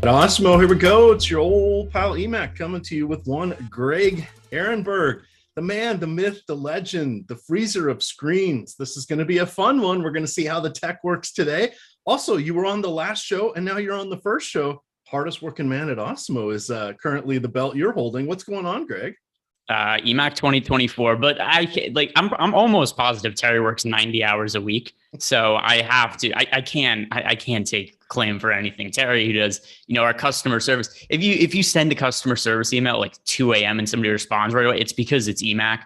Awesemo, here we go. It's your old pal EMac coming to you with one Greg Ehrenberg, the man, the myth, the legend, the freezer of screens. This is going to be a fun one. We're going to see how the tech works today. Also, you were on the last show and now you're on the first show. Hardest working man at Awesemo is currently the belt you're holding. What's going on, Greg? EMac 2024, but I'm almost positive Terry works 90 hours a week. So I have to, I can't take claim for anything. Terry, who does, our customer service. If you send a customer service email at like 2 a.m. and somebody responds right away, it's because it's EMac,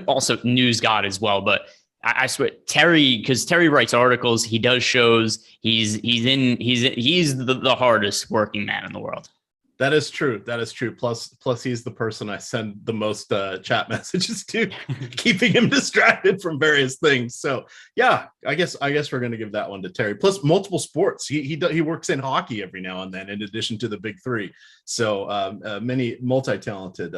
also news god as well. But I swear Terry, because Terry writes articles, he does shows, he's the hardest working man in the world. That is true. Plus he's the person I send the most chat messages to, keeping him distracted from various things. So yeah, I guess we're going to give that one to Terry. Plus multiple sports. He works in hockey every now and then, in addition to the big three. So many multi-talented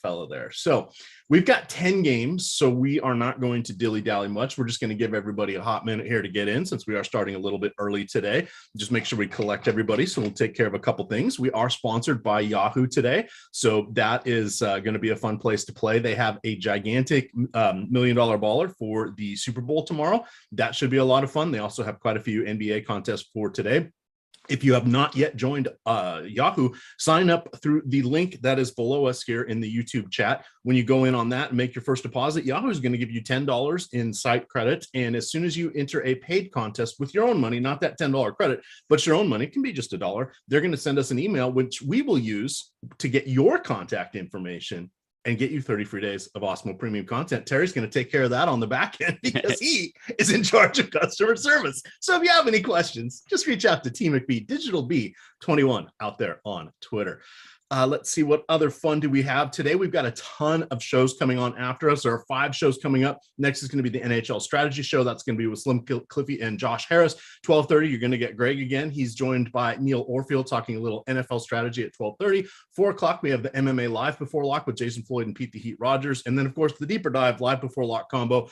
fellow there. So we've got 10 games, so we are not going to dilly-dally much. We're just going to give everybody a hot minute here to get in, since we are starting a little bit early today. Just make sure we collect everybody, so we'll take care of a couple things. We are sponsored by Yahoo today, so that is going to be a fun place to play. They have a gigantic $1 million baller for the Super Bowl tomorrow. That should be a lot of fun. They also have quite a few NBA contests for today. If you have not yet joined Yahoo, sign up through the link that is below us here in the YouTube chat. When you go in on that and make your first deposit, Yahoo is going to give you $10 in site credit. And as soon as you enter a paid contest with your own money, not that $10 credit, but your own money, it can be just $1, they're going to send us an email, which we will use to get your contact information and get you 30 free days of Awesemo premium content. Terry's going to take care of that on the back end because he is in charge of customer service. So if you have any questions, just reach out to T McBee, Digital B21 out there on Twitter. Let's see, what other fun do we have today? We've got a ton of shows coming on after us. There are 5 shows coming up. Next is going to be the NHL strategy show. That's going to be with Slim Cliffy and Josh Harris. 12:30, you're going to get Greg again. He's joined by Neil Orfield talking a little NFL strategy at 12:30. 4 o'clock, we have the MMA Live Before Lock with Jason Floyd and Pete the Heat Rogers. And then, of course, the Deeper Dive Live Before Lock combo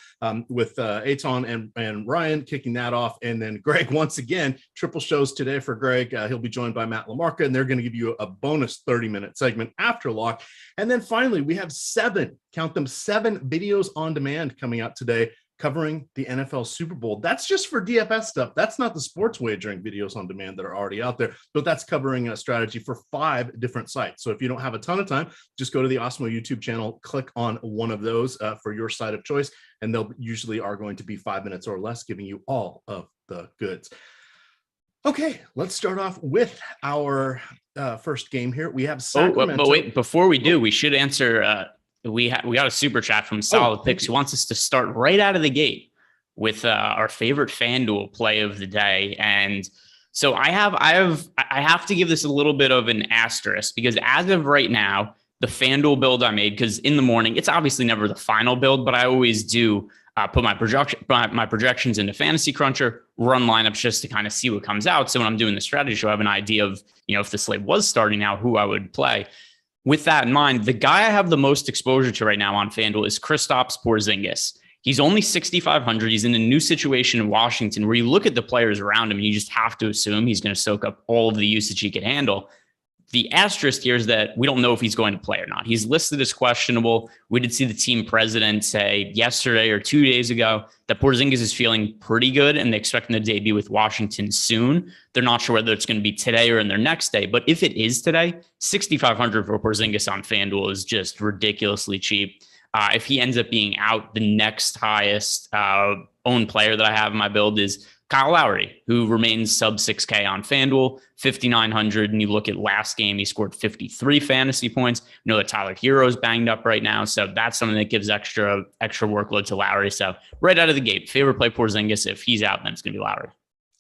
with Aton and Ryan kicking that off. And then Greg, once again, triple shows today for Greg. He'll be joined by Matt LaMarca, and they're going to give you a bonus 30-minute segment after lock. And then finally, we have 7 videos on demand coming out today covering the NFL Super Bowl. That's just for DFS stuff. That's not the sports wagering videos on demand that are already out there, but that's covering a strategy for 5 different sites. So if you don't have a ton of time, just go to the Awesemo YouTube channel, click on one of those for your site of choice, and they'll usually are going to be 5 minutes or less, giving you all of the goods. Okay, let's start off with our first game here. We have Sacramento. But wait, before we do, we should answer. We got a super chat from Solid Picks who wants us to start right out of the gate with our favorite FanDuel play of the day. And so I have to give this a little bit of an asterisk, because as of right now, the FanDuel build I made, because in the morning, it's obviously never the final build, but I always do put my projections into Fantasy Cruncher, run lineups just to kind of see what comes out. So when I'm doing the strategy show, I have an idea of, if the slate was starting now, who I would play. With that in mind, the guy I have the most exposure to right now on FanDuel is Kristaps Porzingis. He's only 6,500. He's in a new situation in Washington where you look at the players around him and you just have to assume he's going to soak up all of the usage he can handle. The asterisk here is that we don't know if he's going to play or not. He's listed as questionable. We did see the team president say yesterday or 2 days ago that Porzingis is feeling pretty good and they expect him to debut with Washington soon. They're not sure whether it's going to be today or in their next day. But if it is today, 6,500 for Porzingis on FanDuel is just ridiculously cheap. If he ends up being out, the next highest owned player that I have in my build is Kyle Lowry, who remains sub 6K on FanDuel, 5,900. And you look at last game, he scored 53 fantasy points. You know that Tyler Hero's banged up right now. So that's something that gives extra workload to Lowry. So right out of the gate, favorite play Porzingis. If he's out, then it's going to be Lowry.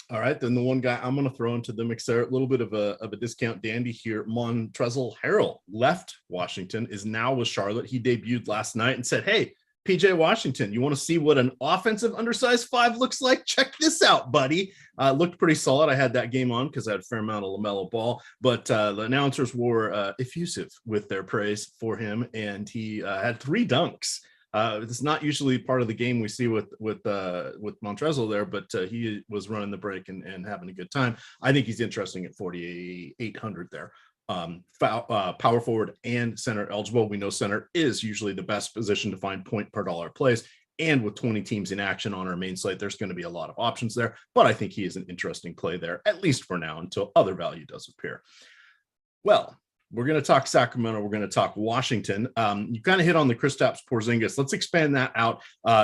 All right, then the one guy I'm going to throw into the mix there, a little bit of a discount dandy here. Montrezl Harrell left Washington, is now with Charlotte. He debuted last night and said, hey, PJ Washington, you want to see what an offensive undersized 5 looks like? Check this out, buddy. Looked pretty solid. I had that game on because I had a fair amount of LaMelo Ball, but the announcers were effusive with their praise for him, and he had 3 dunks It's not usually part of the game we see with Montrezl there, but he was running the break and having a good time. I think he's interesting at 4,800 there. Power forward and center eligible. We know center is usually the best position to find point per dollar plays. And with 20 teams in action on our main slate, there's going to be a lot of options there. But I think he is an interesting play there, at least for now, until other value does appear. Well, we're going to talk Sacramento. We're going to talk Washington. You kind of hit on the Kristaps Porzingis. Let's expand that out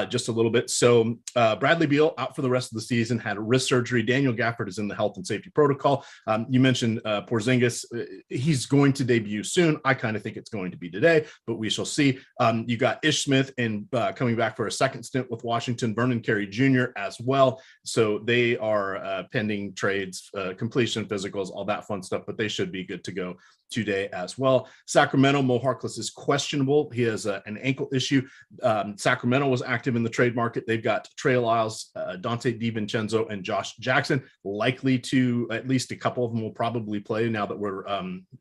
just a little bit. So Bradley Beal out for the rest of the season, had wrist surgery. Daniel Gafford is in the health and safety protocol. You mentioned Porzingis. He's going to debut soon. I kind of think it's going to be today, but we shall see. You got Ish Smith and coming back for a second stint with Washington, Vernon Carey Jr. as well. So they are pending trades, completion, physicals, all that fun stuff, but they should be good to go today as well. Sacramento, Mo Harkless is questionable. He has an ankle issue. Sacramento was active in the trade market. They've got Trey Lyles, Dante DiVincenzo, and Josh Jackson. Likely to, at least a couple of them will probably play now that we're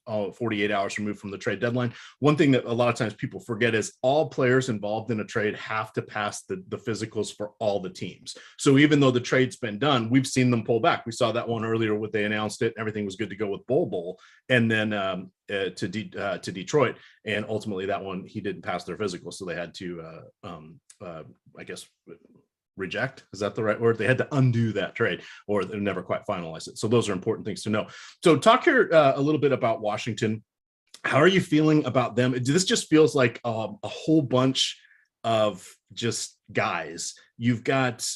48 hours removed from the trade deadline. One thing that a lot of times people forget is all players involved in a trade have to pass the physicals for all the teams. So even though the trade's been done, we've seen them pull back. We saw that one earlier when they announced it. Everything was good to go with Bol. And then to Detroit, and ultimately that one he didn't pass their physical, so they had to I guess reject, is that the right word? They had to undo that trade, or they never quite finalized it. So those are important things to know. So talk here a little bit about Washington. How are you feeling about them? This just feels like a whole bunch of just guys. You've got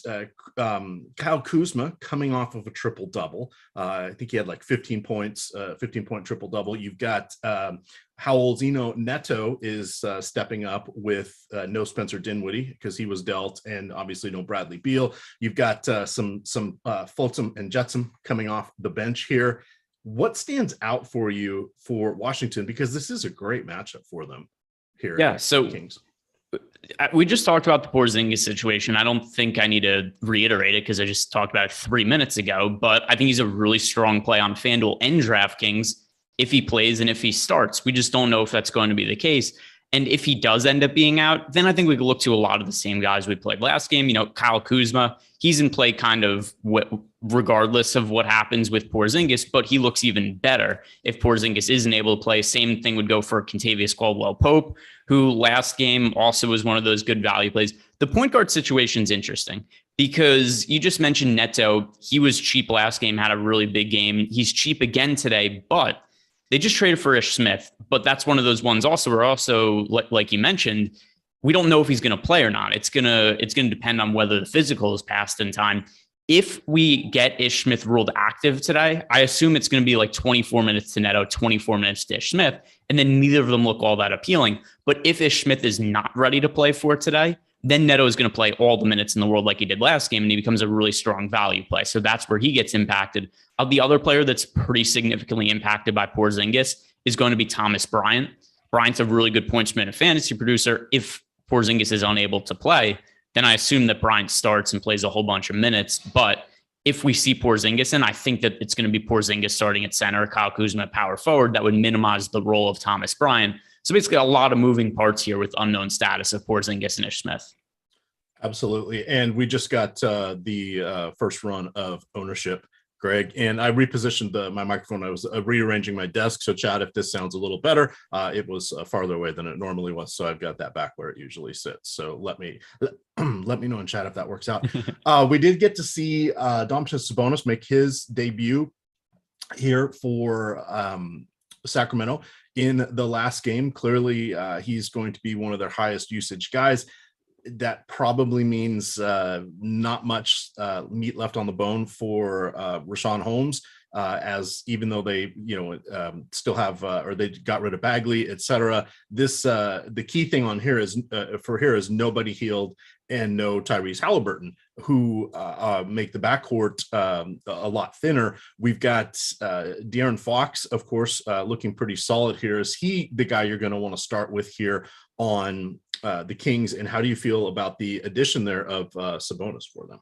Kyle Kuzma coming off of a triple-double. I think he had like 15 points, 15-point triple-double. You've got Howell Zeno Neto is stepping up with no Spencer Dinwiddie because he was dealt, and obviously no Bradley Beal. You've got some Fulton and Jetsam coming off the bench here. What stands out for you for Washington? Because this is a great matchup for them here. Yeah, so Kings. We just talked about the Porzingis situation. I don't think I need to reiterate it because I just talked about it 3 minutes ago, but I think he's a really strong play on FanDuel and DraftKings if he plays and if he starts. We just don't know if that's going to be the case. And if he does end up being out, then I think we could look to a lot of the same guys we played last game. You know, Kyle Kuzma, he's in play kind of regardless of what happens with Porzingis, but he looks even better if Porzingis isn't able to play. Same thing would go for Kentavious Caldwell-Pope, who last game also was one of those good value plays. The point guard situation is interesting because you just mentioned Neto. He was cheap last game, had a really big game. He's cheap again today, but they just traded for Ish Smith. But that's one of those ones also where also, like you mentioned, we don't know if he's going to play or not. It's gonna depend on whether the physical is passed in time. If we get Ish Smith ruled active today, I assume it's going to be like 24 minutes to Neto, 24 minutes to Ish Smith, and then neither of them look all that appealing. But if Ish Smith is not ready to play for today, then Neto is going to play all the minutes in the world like he did last game, and he becomes a really strong value play. So that's where he gets impacted. The other player that's pretty significantly impacted by Porzingis is going to be Thomas Bryant. Bryant's a really good points per minute fantasy producer. If Porzingis is unable to play, then I assume that Bryant starts and plays a whole bunch of minutes. But if we see Porzingis in, I think that it's going to be Porzingis starting at center, Kyle Kuzma at power forward. That would minimize the role of Thomas Bryant. So basically a lot of moving parts here with unknown status of Porzingis and Ish Smith. Absolutely. And we just got the first run of ownership, Greg, and I repositioned my microphone. I was rearranging my desk. So Chad, if this sounds a little better, it was farther away than it normally was. So I've got that back where it usually sits. So let me know in chat if that works out. We did get to see Domantas Sabonis make his debut here for Sacramento in the last game. Clearly, he's going to be one of their highest usage guys. That probably means not much meat left on the bone for Rashawn Holmes, as even though they, still have or they got rid of Bagley, etc. This the key thing on here is nobody healed and no Tyrese Halliburton, who make the backcourt a lot thinner. We've got De'Aaron Fox, of course, looking pretty solid here. Is he the guy you're going to want to start with here on the Kings? And how do you feel about the addition there of Sabonis for them?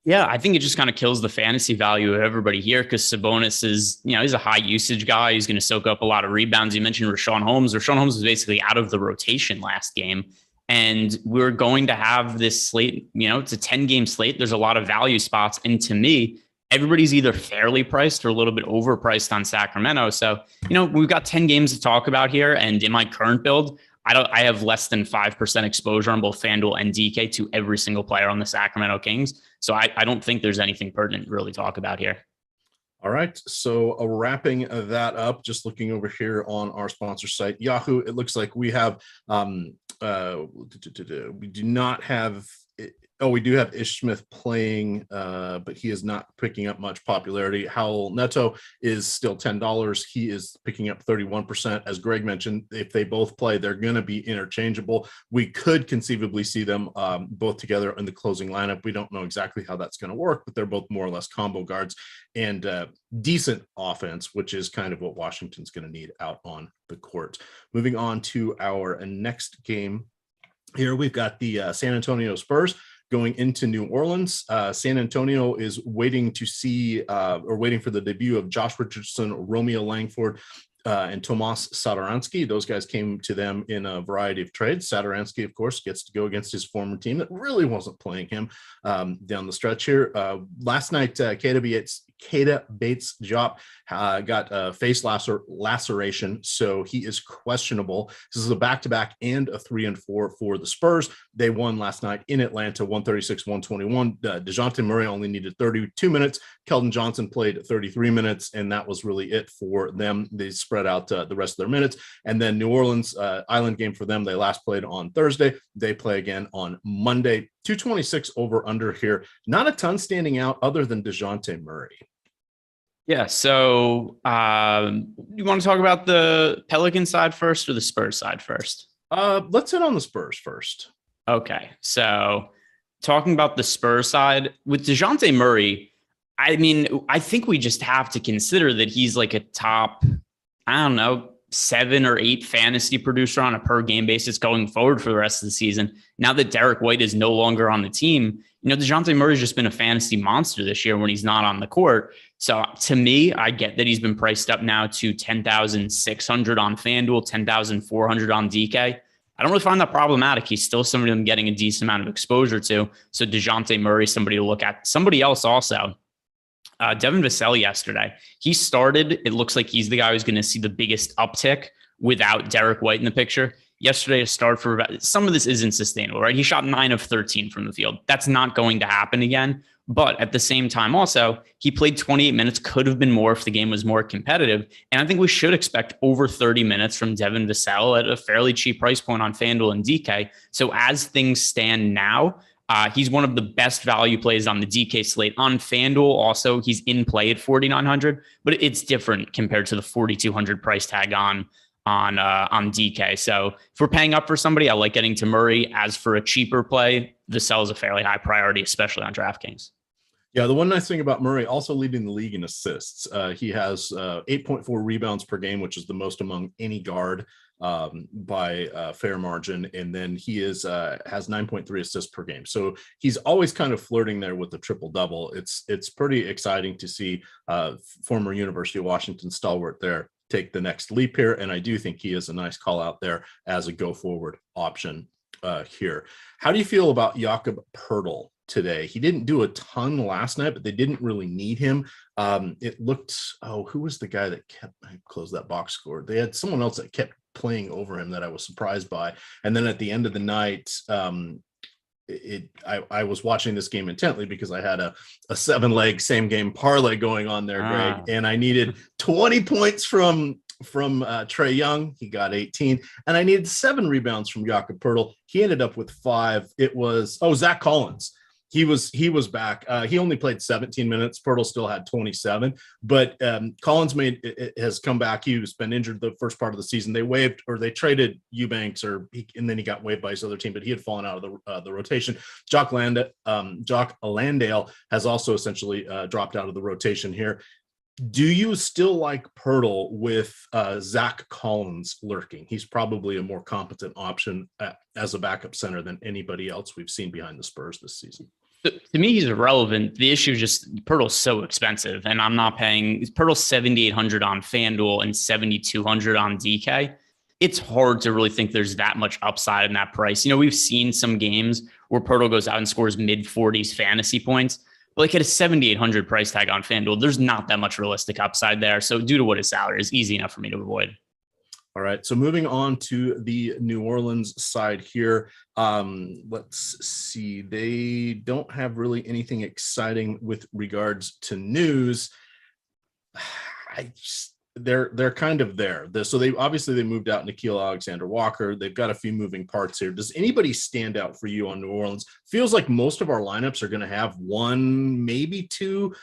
Yeah, I think it just kind of kills the fantasy value of everybody here because Sabonis is, he's a high usage guy. He's going to soak up a lot of rebounds. You mentioned Rashawn Holmes. Rashawn Holmes was basically out of the rotation last game. And we're going to have this slate, it's a 10-game slate. There's a lot of value spots. And to me, everybody's either fairly priced or a little bit overpriced on Sacramento. So, we've got 10 games to talk about here. And in my current build, I have less than 5% exposure on both FanDuel and DK to every single player on the Sacramento Kings. So I don't think there's anything pertinent to really talk about here. All right. So wrapping that up, just looking over here on our sponsor site, Yahoo, it looks like we have, we do not have, we do have Ish Smith playing, but he is not picking up much popularity. Howell Neto is still $10. He is picking up 31%. As Greg mentioned, if they both play, they're going to be interchangeable. We could conceivably see them both together in the closing lineup. We don't know exactly how that's going to work, but they're both more or less combo guards and decent offense, which is kind of what Washington's going to need out on the court. Moving on to our next game here, we've got the San Antonio Spurs going into New Orleans. San Antonio is waiting to see waiting for the debut of Josh Richardson, Romeo Langford, and Tomas Satoransky. Those guys came to them in a variety of trades. Satoransky, of course, gets to go against his former team that really wasn't playing him down the stretch here. Last night, Keita Bates-Diop got a face laceration, so he is questionable. This is a back-to-back and a 3-4 for the Spurs. They won last night in Atlanta, 136-121. DeJounte Murray only needed 32 minutes. Keldon Johnson played 33 minutes, and that was really it for them. They spread out the rest of their minutes. And then New Orleans, island game for them. They last played on Thursday. They play again on Monday. 226 over under here. Not a ton standing out other than DeJounte Murray. Yeah. So you want to talk about the Pelican side first or the Spurs side first? Let's hit on the Spurs first. Okay. So talking about the Spurs side with DeJounte Murray, I mean, I think we just have to consider that he's like a top, 7 or 8 fantasy producer on a per game basis going forward for the rest of the season. Now that Derek White is no longer on the team, DeJounte Murray's just been a fantasy monster this year when he's not on the court. So to me, I get that he's been priced up now to 10,600 on FanDuel, 10,400 on DK. I don't really find that problematic. He's still somebody I'm getting a decent amount of exposure to. So DeJounte Murray, somebody to look at. Somebody else also, Devin Vassell yesterday. He started. It looks like he's the guy who's going to see the biggest uptick without Derek White in the picture. Yesterday, a start for some of this isn't sustainable, right? He shot 9 of 13 from the field. That's not going to happen again. But at the same time, also, he played 28 minutes, could have been more if the game was more competitive. And I think we should expect over 30 minutes from Devin Vassell at a fairly cheap price point on FanDuel and DK. So as things stand now, he's one of the best value plays on the DK slate. On FanDuel, also, he's in play at 4,900, but it's different compared to the 4,200 price tag on DK. So if we're paying up for somebody, I like getting to Murray. As for a cheaper play, Vassell is a fairly high priority, especially on DraftKings. Yeah, the one nice thing about Murray, also leading the league in assists. He has 8.4 rebounds per game, which is the most among any guard by fair margin. And then he has 9.3 assists per game. So he's always kind of flirting there with the triple-double. It's pretty exciting to see former University of Washington stalwart there take the next leap here. And I do think he is a nice call out there as a go-forward option here. How do you feel about Jakob Poeltl today? He didn't do a ton last night, but they didn't really need him. It looked, who was the guy that kept, I closed that box score? They had someone else that kept playing over him that I was surprised by. And then at the end of the night, I was watching this game intently because I had a 7-leg same game parlay going on there, Greg, and I needed 20 points from Trae Young. He got 18, and I needed 7 rebounds from Jakob Poeltl. He ended up with 5. It was Zach Collins. He was back. He only played 17 minutes. Poeltl still had 27, but Collins has come back. He's been injured the first part of the season. They traded Eubanks, and then he got waived by his other team, but he had fallen out of the rotation. Jock Landale has also essentially dropped out of the rotation here. Do you still like Poeltl with Zach Collins lurking? He's probably a more competent option as a backup center than anybody else we've seen behind the Spurs this season. To me, he's irrelevant. The issue is just Poeltl's so expensive, and I'm not paying. Poeltl's 7,800 on FanDuel and 7,200 on DK. it's hard to really think there's that much upside in that price. We've seen some games where Poeltl goes out and scores mid 40s fantasy points, but like at a 7,800 price tag on FanDuel, there's not that much realistic upside there. So due to what his salary is, easy enough for me to avoid. All right. So moving on to the New Orleans side here. Let's see. They don't have really anything exciting with regards to news. They're kind of there. So they moved out Nickeil Alexander-Walker. They've got a few moving parts here. Does anybody stand out for you on New Orleans? Feels like most of our lineups are going to have one, maybe two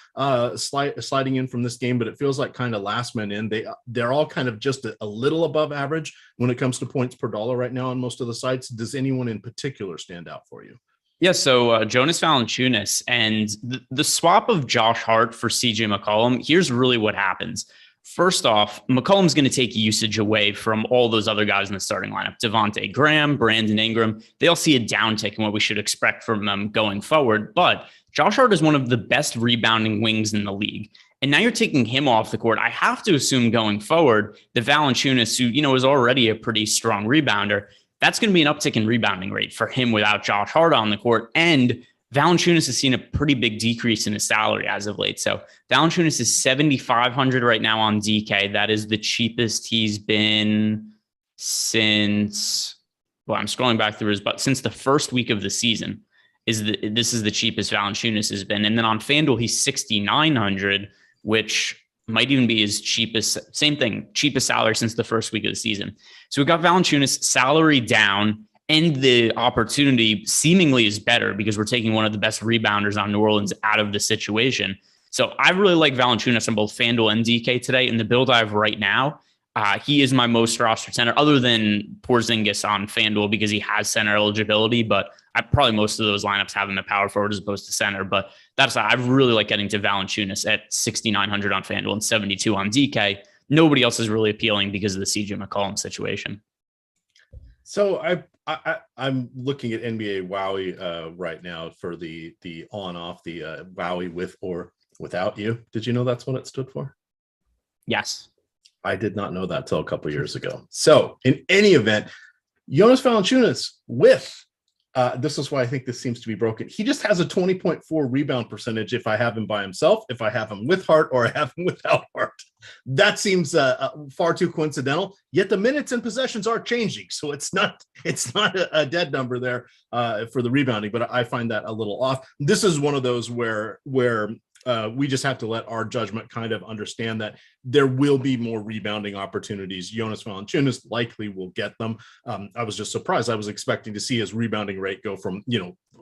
sliding in from this game, but it feels like kind of last man in. They're all kind of just a little above average when it comes to points per dollar right now on most of the sites. Does anyone in particular stand out for you? Yeah, so Jonas Valanciunas and the swap of Josh Hart for CJ McCollum, here's really what happens. First off, McCollum's going to take usage away from all those other guys in the starting lineup. Devontae Graham, Brandon Ingram, they all see a downtick in what we should expect from them going forward. But Josh Hart is one of the best rebounding wings in the league. And now you're taking him off the court. I have to assume going forward, the Valanciunas, who, is already a pretty strong rebounder, that's going to be an uptick in rebounding rate for him without Josh Hart on the court. And Valanciunas has seen a pretty big decrease in his salary as of late. So Valanciunas is $7,500 right now on DK. That is the cheapest he's been since, I'm scrolling back through but since the first week of the season this is the cheapest Valanciunas has been. And then on FanDuel, he's $6,900, which might even be his cheapest salary since the first week of the season. So we got Valanciunas salary down, and the opportunity seemingly is better because we're taking one of the best rebounders on New Orleans out of the situation. So I really like Valanciunas on both FanDuel and DK today. In the build I have right now, he is my most rostered center other than Porzingis on FanDuel because he has center eligibility, but probably most of those lineups have him at power forward as opposed to center. But I really like getting to Valanciunas at $6,900 on FanDuel and $72 on DK. Nobody else is really appealing because of the CJ McCollum situation. So I'm looking at NBA Wowie right now for the on-off, the Wowie with or without you. Did you know that's what it stood for? Yes. I did not know that till a couple of years ago. So in any event, Jonas Valanciunas with this is why I think this seems to be broken. He just has a 20.4 rebound percentage if I have him by himself, if I have him with Hart, or I have him without Hart. That seems far too coincidental. Yet the minutes and possessions are changing, so it's not a dead number there for the rebounding. But I find that a little off. This is one of those where we just have to let our judgment kind of understand that there will be more rebounding opportunities. Jonas Valanciunas likely will get them. I was just surprised. I was expecting to see his rebounding rate go from,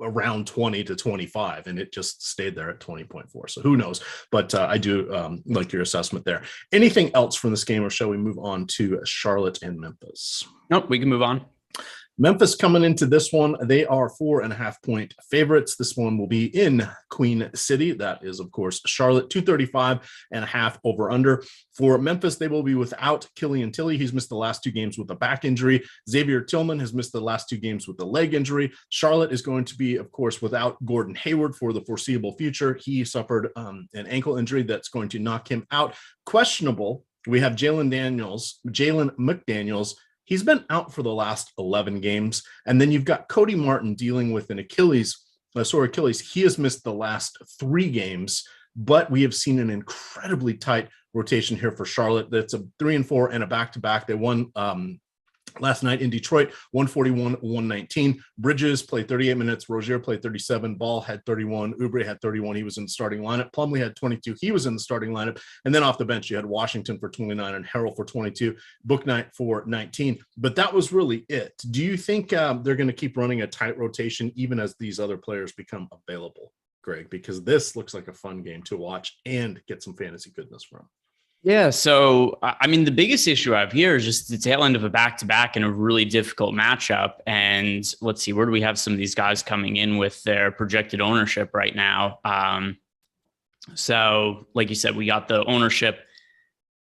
around 20 to 25, and it just stayed there at 20.4. So who knows? But I do like your assessment there. Anything else from this game, or shall we move on to Charlotte and Memphis? Nope, we can move on. Memphis coming into this one, they are 4.5 point favorites. This one will be in Queen City. That is, of course, Charlotte, 235.5 over under. For Memphis, they will be without Killian Tilly. He's missed the last 2 games with a back injury. Xavier Tillman has missed the last 2 games with a leg injury. Charlotte is going to be, of course, without Gordon Hayward for the foreseeable future. He suffered an ankle injury that's going to knock him out. Questionable. We have Jalen McDaniels. He's been out for the last 11 games. And then you've got Cody Martin dealing with an Achilles. He has missed the last 3 games, but we have seen an incredibly tight rotation here for Charlotte. That's a 3-4 and a back-to-back. They won last night in Detroit, 141-119. Bridges played 38 minutes. Rozier played 37. Ball had 31. Oubre had 31. He was in the starting lineup. Plumlee had 22. He was in the starting lineup. And then off the bench, you had Washington for 29 and Harrell for 22, Bouknight for 19. But that was really it. Do you think they're going to keep running a tight rotation even as these other players become available, Greg? Because this looks like a fun game to watch and get some fantasy goodness from. Yeah. So, the biggest issue I have here is just the tail end of a back-to-back and a really difficult matchup. And let's see, where do we have some of these guys coming in with their projected ownership right now? So like you said, we got the ownership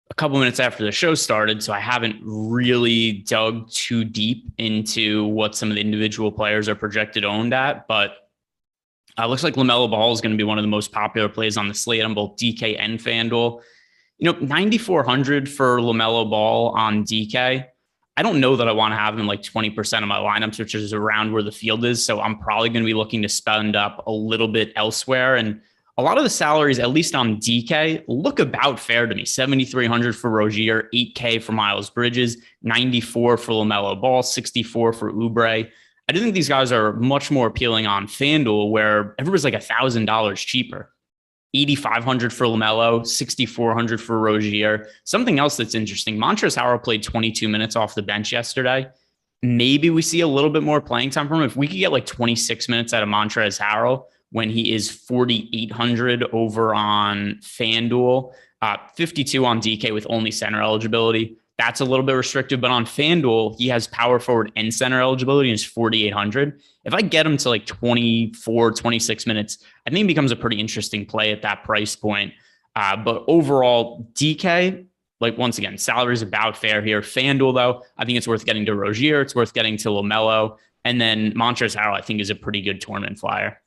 a couple minutes after the show started. So I haven't really dug too deep into what some of the individual players are projected owned at, but looks like LaMelo Ball is going to be one of the most popular plays on the slate on both DK and FanDuel. 9,400 for LaMelo Ball on DK. I don't know that I want to have him like 20% of my lineups, which is around where the field is. So I'm probably going to be looking to spend up a little bit elsewhere. And a lot of the salaries, at least on DK, look about fair to me. 7,300 for Rozier, 8K for Miles Bridges, 94 for LaMelo Ball, 64 for Oubre. I do think these guys are much more appealing on FanDuel, where everybody's like $1,000 cheaper. 8,500 for LaMelo, 6,400 for Rozier. Something else that's interesting, Montrezl Harrell played 22 minutes off the bench yesterday. Maybe we see a little bit more playing time from him. If we could get like 26 minutes out of Montrezl Harrell when he is 4,800 over on FanDuel, 52 on DK with only center eligibility. That's a little bit restrictive, but on FanDuel, he has power forward and center eligibility and is 4,800. If I get him to like 24, 26 minutes, I think it becomes a pretty interesting play at that price point. But overall, DK, like once again, salary is about fair here. FanDuel, though, I think it's worth getting to Rozier. It's worth getting to LaMelo. And then Montrezl Harrell, I think, is a pretty good tournament flyer.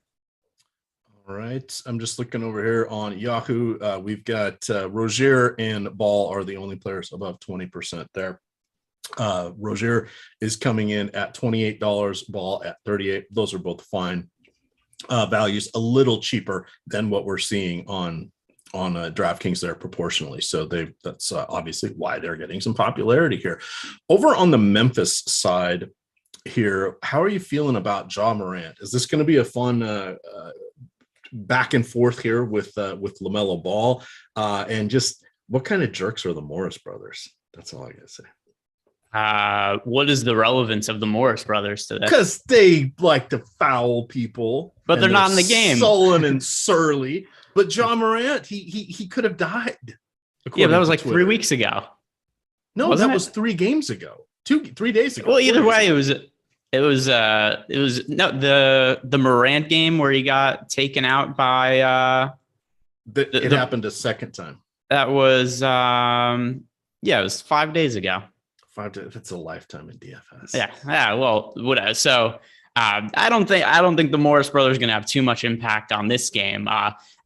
All right. I'm just looking over here on Yahoo. We've got Rozier and Ball are the only players above 20% there. Rozier is coming in at $28, Ball at $38. Those are both fine values, a little cheaper than what we're seeing on DraftKings there proportionally. So that's obviously why they're getting some popularity here. Over on the Memphis side here, how are you feeling about Ja Morant? Is this going to be a fun back and forth here with LaMelo Ball? And just what kind of jerks are the Morris brothers? That's all I gotta say. What is the relevance of the Morris brothers to that? Because they like to foul people, but they're not in the game. Sullen and surly. But Ja Morant, he could have died. Yeah, but that was like Twitter. 3 weeks ago. No, Wasn't that was 3 games ago. 3 days ago. Well, either way, it was the Morant game where he got taken out by it happened a second time. That was it was 5 days ago. 5 days. That's a lifetime in DFS. Yeah. Well, whatever. So I don't think the Morris brothers are going to have too much impact on this game.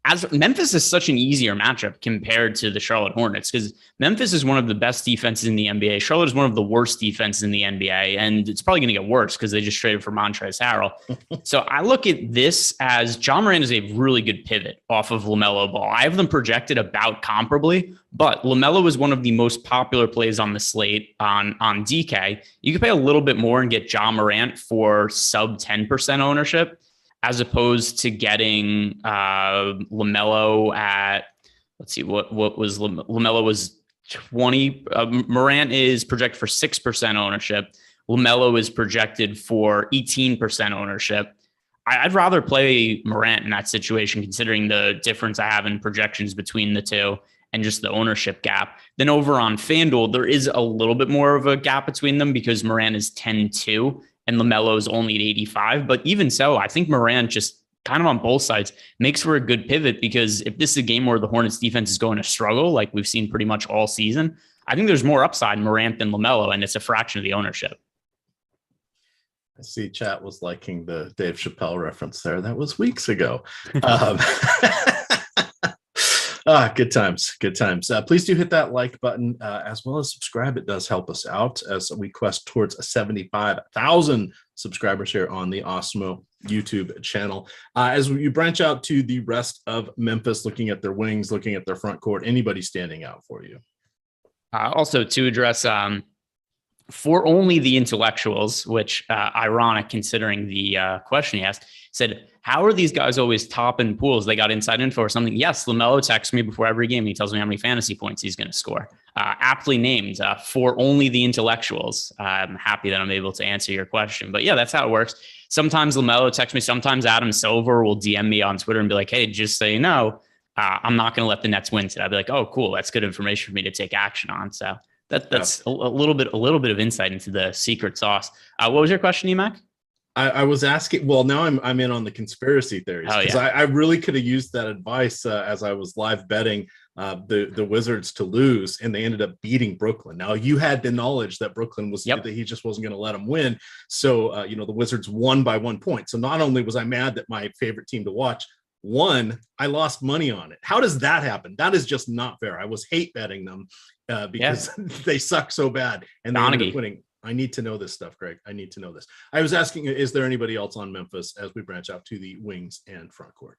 As Memphis is such an easier matchup compared to the Charlotte Hornets, because Memphis is one of the best defenses in the NBA. Charlotte is one of the worst defenses in the NBA, and it's probably going to get worse because they just traded for Montrezl Harrell. So I look at this as Ja Morant is a really good pivot off of LaMelo Ball. I have them projected about comparably, but LaMelo is one of the most popular plays on the slate on DK. You could pay a little bit more and get Ja Morant for sub 10% ownership, as opposed to getting LaMelo at, let's see, what was LaMelo was 20. Morant is projected for 6% ownership. LaMelo is projected for 18% ownership. I'd rather play Morant in that situation, considering the difference I have in projections between the two and just the ownership gap. Then over on FanDuel, there is a little bit more of a gap between them because Morant is 10-2. And LaMelo is only at 85. But even so, I think Morant just kind of on both sides makes for a good pivot, because if this is a game where the Hornets defense is going to struggle, like we've seen pretty much all season, I think there's more upside in Morant than LaMelo, and it's a fraction of the ownership. I see chat was liking the Dave Chappelle reference there. That was weeks ago. Good times. Please do hit that like button as well as subscribe. It does help us out as we quest towards 75,000 subscribers here on the Awesemo YouTube channel. As we branch out to the rest of Memphis, looking at their wings, looking at their front court, anybody standing out for you? Also to address for only the intellectuals, which ironic considering the question he asked, said, how are these guys always top in pools? They got inside info or something. Yes, LaMelo texts me before every game. He tells me how many fantasy points he's going to score. Aptly named for only the intellectuals. I'm happy that I'm able to answer your question. But yeah, that's how it works. Sometimes LaMelo texts me. Sometimes Adam Silver will DM me on Twitter and be like, hey, just so you know, I'm not going to let the Nets win today. I'll be like, oh, cool. That's good information for me to take action on. So that's a little bit of insight into the secret sauce. What was your question, EMac? I was asking, well, now I'm in on the conspiracy theories, because I really could have used that advice as I was live betting the Wizards to lose, and they ended up beating Brooklyn. Now, you had the knowledge that Brooklyn was that he just wasn't going to let them win. So, the Wizards won by 1 point. So not only was I mad that my favorite team to watch won, I lost money on it. How does that happen? That is just not fair. I was hate betting them because they suck so bad, and they ended up winning. I need to know this stuff, Greg. I need to know this. I was asking, is there anybody else on Memphis as we branch out to the wings and front court?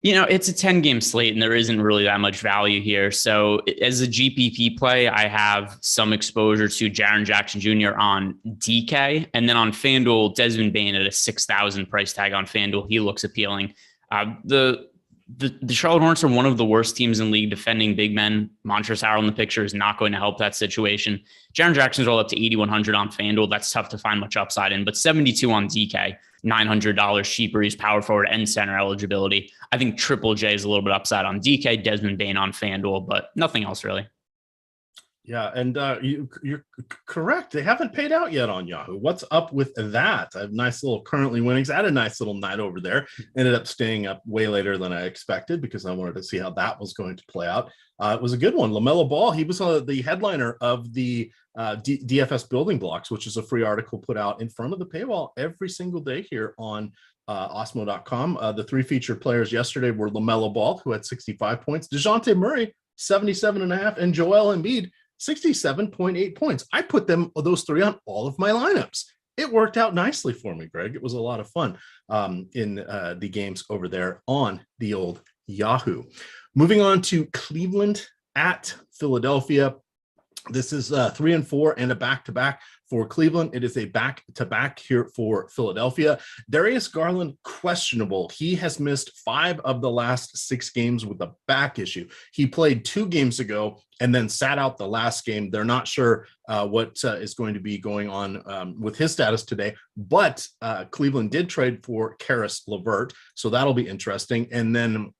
It's a 10-game slate, and there isn't really that much value here. So as a GPP play, I have some exposure to Jaren Jackson Jr. on DK. And then on FanDuel, Desmond Bane at a 6,000 price tag on FanDuel. He looks appealing. The Charlotte Hornets are one of the worst teams in the league defending big men. Montrezl Harrell in the picture is not going to help that situation. Jaren Jackson's rolled up to 8,100 on FanDuel. That's tough to find much upside in, but 72 on DK, $900 cheaper. He's power forward and center eligibility. I think Triple J is a little bit upside on DK, Desmond Bane on FanDuel, but nothing else really. Yeah, and you're correct. They haven't paid out yet on Yahoo. What's up with that? I have nice little currently winnings. I had a nice little night over there. Ended up staying up way later than I expected because I wanted to see how that was going to play out. It was a good one. LaMelo Ball, he was the headliner of the DFS Building Blocks, which is a free article put out in front of the paywall every single day here on Awesemo.com. The three featured players yesterday were LaMelo Ball, who had 65 points, DeJounte Murray, 77.5, and Joel Embiid, 67.8 points. I put those three on all of my lineups. It worked out nicely for me, Greg. It was a lot of fun in the games over there on the old Yahoo. Moving on to Cleveland at Philadelphia. This is 3-4 and a back-to-back for Cleveland. It is a back-to-back here for Philadelphia. Darius Garland, questionable. He has missed 5 of the last 6 games with a back issue. He played 2 games ago and then sat out the last game. They're not sure what is going to be going on with his status today, but Cleveland did trade for Karis LeVert, so that'll be interesting. And then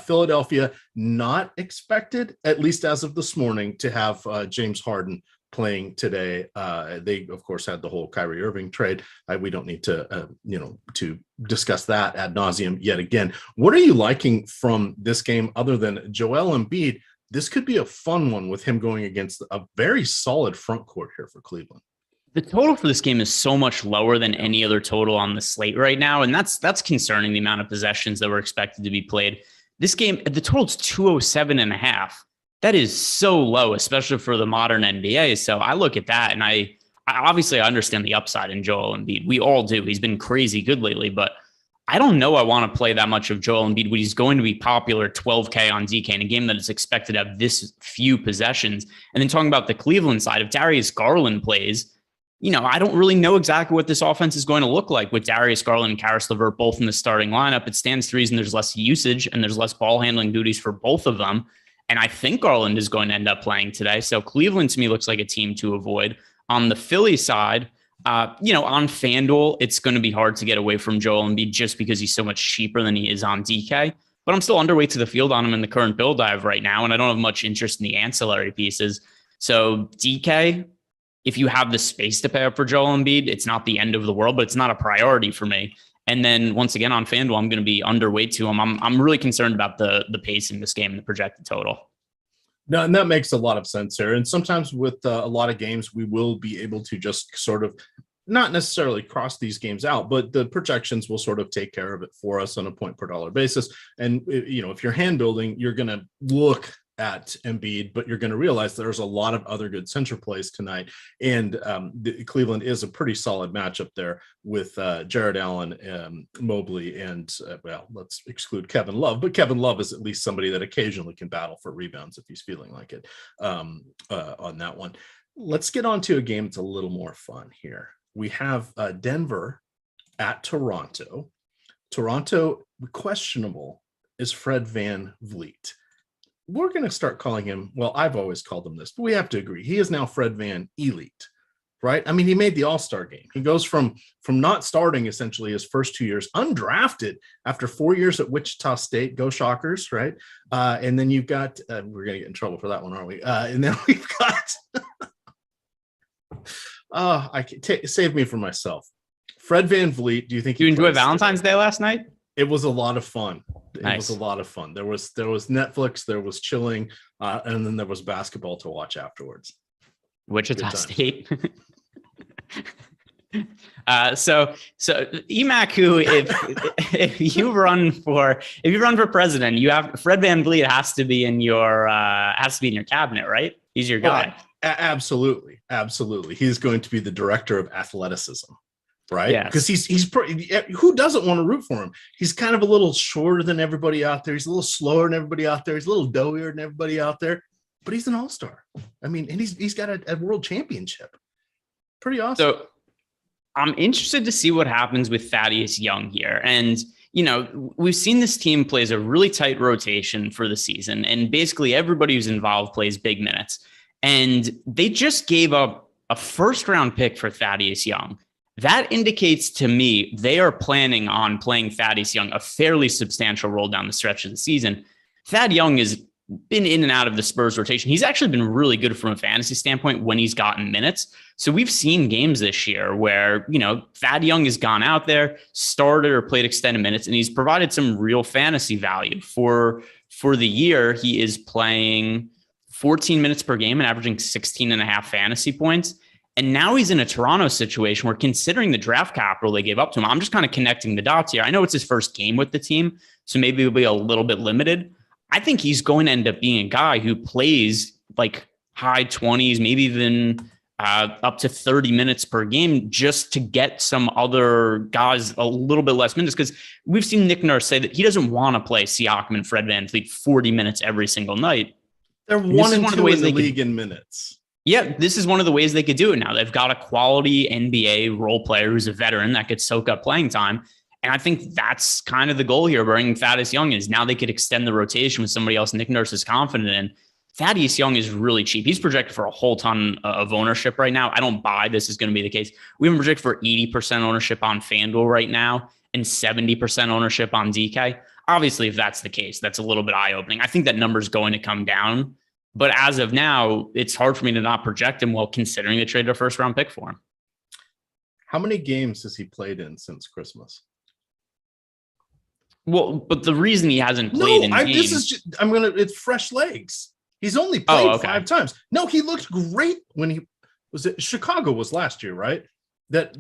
Philadelphia, not expected, at least as of this morning, to have James Harden playing today. They, of course, had the whole Kyrie Irving trade. We don't need to, to discuss that ad nauseum yet again. What are you liking from this game other than Joel Embiid? This could be a fun one with him going against a very solid front court here for Cleveland. The total for this game is so much lower than any other total on the slate right now, and that's concerning, the amount of possessions that were expected to be played. This game, the total's 207.5. That is so low, especially for the modern NBA. So I look at that and I obviously understand the upside in Joel Embiid. We all do. He's been crazy good lately, but I don't know I want to play that much of Joel Embiid when he's going to be popular 12K on DK in a game that is expected to have this few possessions. And then talking about the Cleveland side, if Darius Garland plays, I don't really know exactly what this offense is going to look like with Darius Garland and Karis LeVert both in the starting lineup. It stands to reason there's less usage and there's less ball handling duties for both of them. And I think Garland is going to end up playing today. So Cleveland to me looks like a team to avoid. On the Philly side, on FanDuel, it's going to be hard to get away from Joel Embiid just because he's so much cheaper than he is on DK. But I'm still underweight to the field on him in the current build I have right now, and I don't have much interest in the ancillary pieces. So DK, if you have the space to pay up for Joel Embiid, it's not the end of the world, but it's not a priority for me. And then once again on FanDuel, I'm going to be underweight to him. I'm really concerned about the pace in this game and the projected total. No, and that makes a lot of sense here. And sometimes with a lot of games, we will be able to just sort of not necessarily cross these games out, but the projections will sort of take care of it for us on a point per dollar basis. And, if you're hand building, you're going to look at Embiid, but you're going to realize there's a lot of other good center plays tonight. And Cleveland is a pretty solid matchup there with Jared Allen, Mobley, and let's exclude Kevin Love. But Kevin Love is at least somebody that occasionally can battle for rebounds if he's feeling like it on that one. Let's get on to a game that's a little more fun here. We have Denver at Toronto. Toronto, questionable is Fred VanVleet. We're going to start calling him, well, I've always called him this, but we have to agree. He is now Fred Van Elite, right? I mean, he made the All-Star game. He goes from not starting essentially his first 2 years, undrafted after 4 years at Wichita State. Go Shockers, right? And then you've got, we're going to get in trouble for that one, aren't we? And then we've got, save me from myself. Fred VanVleet, do you think you enjoyed Valentine's Day last night? It was a lot of fun. Nice. It was a lot of fun. There was Netflix, there was chilling, and then there was basketball to watch afterwards. Wichita State. So EMac, who if you run for president, you have Fred VanVleet has to be in your cabinet, right? He's your guy. Absolutely. Absolutely. He's going to be the director of athleticism, right? Yes. Because who doesn't want to root for him? He's kind of a little shorter than everybody out there. He's a little slower than everybody out there. He's a little doughier than everybody out there, but he's an all-star. I mean, and he's got a world championship. Pretty awesome. So I'm interested to see what happens with Thaddeus Young here. And, you know, we've seen this team plays a really tight rotation for the season, and basically everybody who's involved plays big minutes. And they just gave up a first-round pick for Thaddeus Young. That indicates to me they are planning on playing Thaddeus Young a fairly substantial role down the stretch of the season. Thad Young has been in and out of the Spurs rotation. He's actually been really good from a fantasy standpoint when he's gotten minutes. So we've seen games this year where, you know, Thad Young has gone out there, started or played extended minutes, and he's provided some real fantasy value. For the year, he is playing 14 minutes per game and averaging 16 and a half fantasy points. And now he's in a Toronto situation where, considering the draft capital they gave up to him, I'm just kind of connecting the dots here. I know it's his first game with the team, so maybe he'll be a little bit limited. I think he's going to end up being a guy who plays like high 20s, maybe even up to 30 minutes per game, just to get some other guys a little bit less minutes. Because we've seen Nick Nurse say that he doesn't want to play Siakam and Fred VanVleet 40 minutes every single night. They're one and two in the league in minutes. Yeah, this is one of the ways they could do it now. They've got a quality NBA role player who's a veteran that could soak up playing time. And I think that's kind of the goal here, bringing Thaddeus Young, is now they could extend the rotation with somebody else Nick Nurse is confident in. Thaddeus Young is really cheap. He's projected for a whole ton of ownership right now. I don't buy this is going to be the case. We have him projected for 80% ownership on FanDuel right now and 70% ownership on DK. Obviously, if that's the case, that's a little bit eye-opening. I think that number is going to come down. But as of now, it's hard for me to not project him while considering they traded a first-round pick for him. How many games has he played in since Christmas? Well, but the reason he hasn't played in games... it's fresh legs. He's only played 5 times. No, he looked great when he was at Chicago was last year, right? That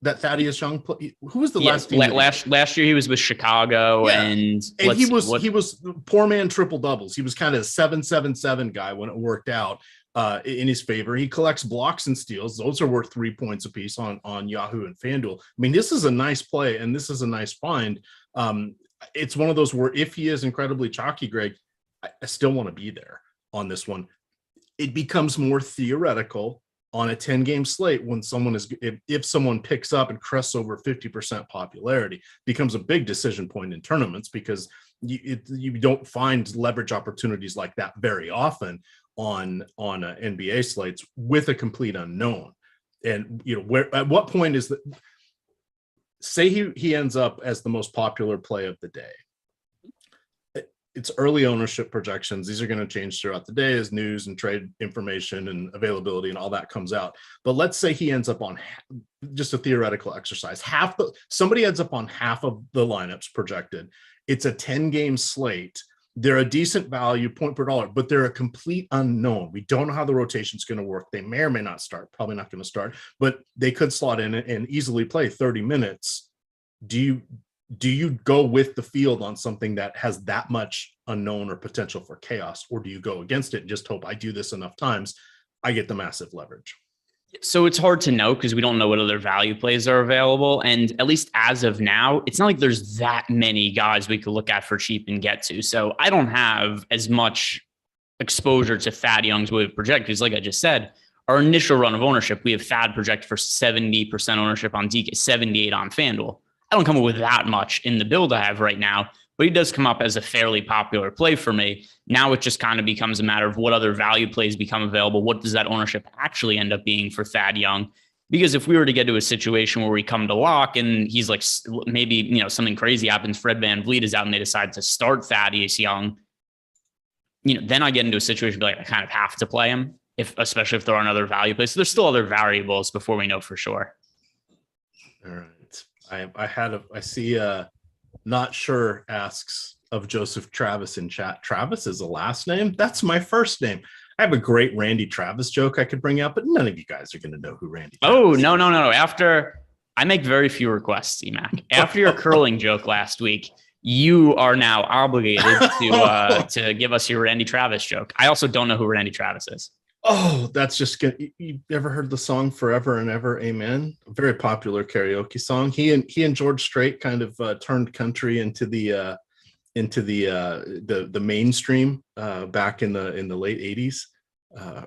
Thaddeus Young play, who was the last team? Last year he was with Chicago, and he was poor man triple doubles. He was kind of a 7-7-7 guy when it worked out in his favor. He collects blocks and steals; those are worth 3 points a piece on Yahoo and FanDuel. I mean, this is a nice play, and this is a nice find. It's one of those where if he is incredibly chalky, Greg, I still want to be there on this one. It becomes more theoretical on a 10-game slate when if someone picks up and crests over 50% popularity, becomes a big decision point in tournaments, because you don't find leverage opportunities like that very often on NBA slates with a complete unknown. And at what point is that? Say he ends up as the most popular play of the day. It's early ownership projections. These are going to change throughout the day as news and trade information and availability and all that comes out. But let's say he ends up on, just a theoretical exercise, somebody ends up on half of the lineups projected. It's a 10-game slate. They're a decent value, point per dollar, but they're a complete unknown. We don't know how the rotation is going to work. They may or may not start, probably not going to start, but they could slot in and easily play 30 minutes. Do you go with the field on something that has that much unknown or potential for chaos, or do you go against it and just hope I do this enough times, I get the massive leverage? So it's hard to know because we don't know what other value plays are available. And at least as of now, it's not like there's that many guys we could look at for cheap and get to. So I don't have as much exposure to Thad Young's way of project, because like I just said, our initial run of ownership, we have Thad projected for 70% ownership on DK, 78 on FanDuel. I don't come up with that much in the build I have right now, but he does come up as a fairly popular play for me. Now it just kind of becomes a matter of what other value plays become available. What does that ownership actually end up being for Thad Young? Because if we were to get to a situation where we come to lock and he's like, maybe, something crazy happens, Fred VanVleet is out and they decide to start Thaddeus Young, then I get into a situation where I kind of have to play him, especially if there aren't other value plays. So there's still other variables before we know for sure. All right. I see not sure asks of Joseph Travis in chat. Travis is a last name. That's my first name. I have a great Randy Travis joke I could bring up, but none of you guys are going to know who Randy Travis is. No. After I make very few requests, EMac. After your curling joke last week, you are now obligated to give us your Randy Travis joke. I also don't know who Randy Travis is. Oh, that's just good. You ever heard the song "Forever and Ever, Amen"? A very popular karaoke song. He and George Strait kind of turned country into the mainstream back in the late '80s,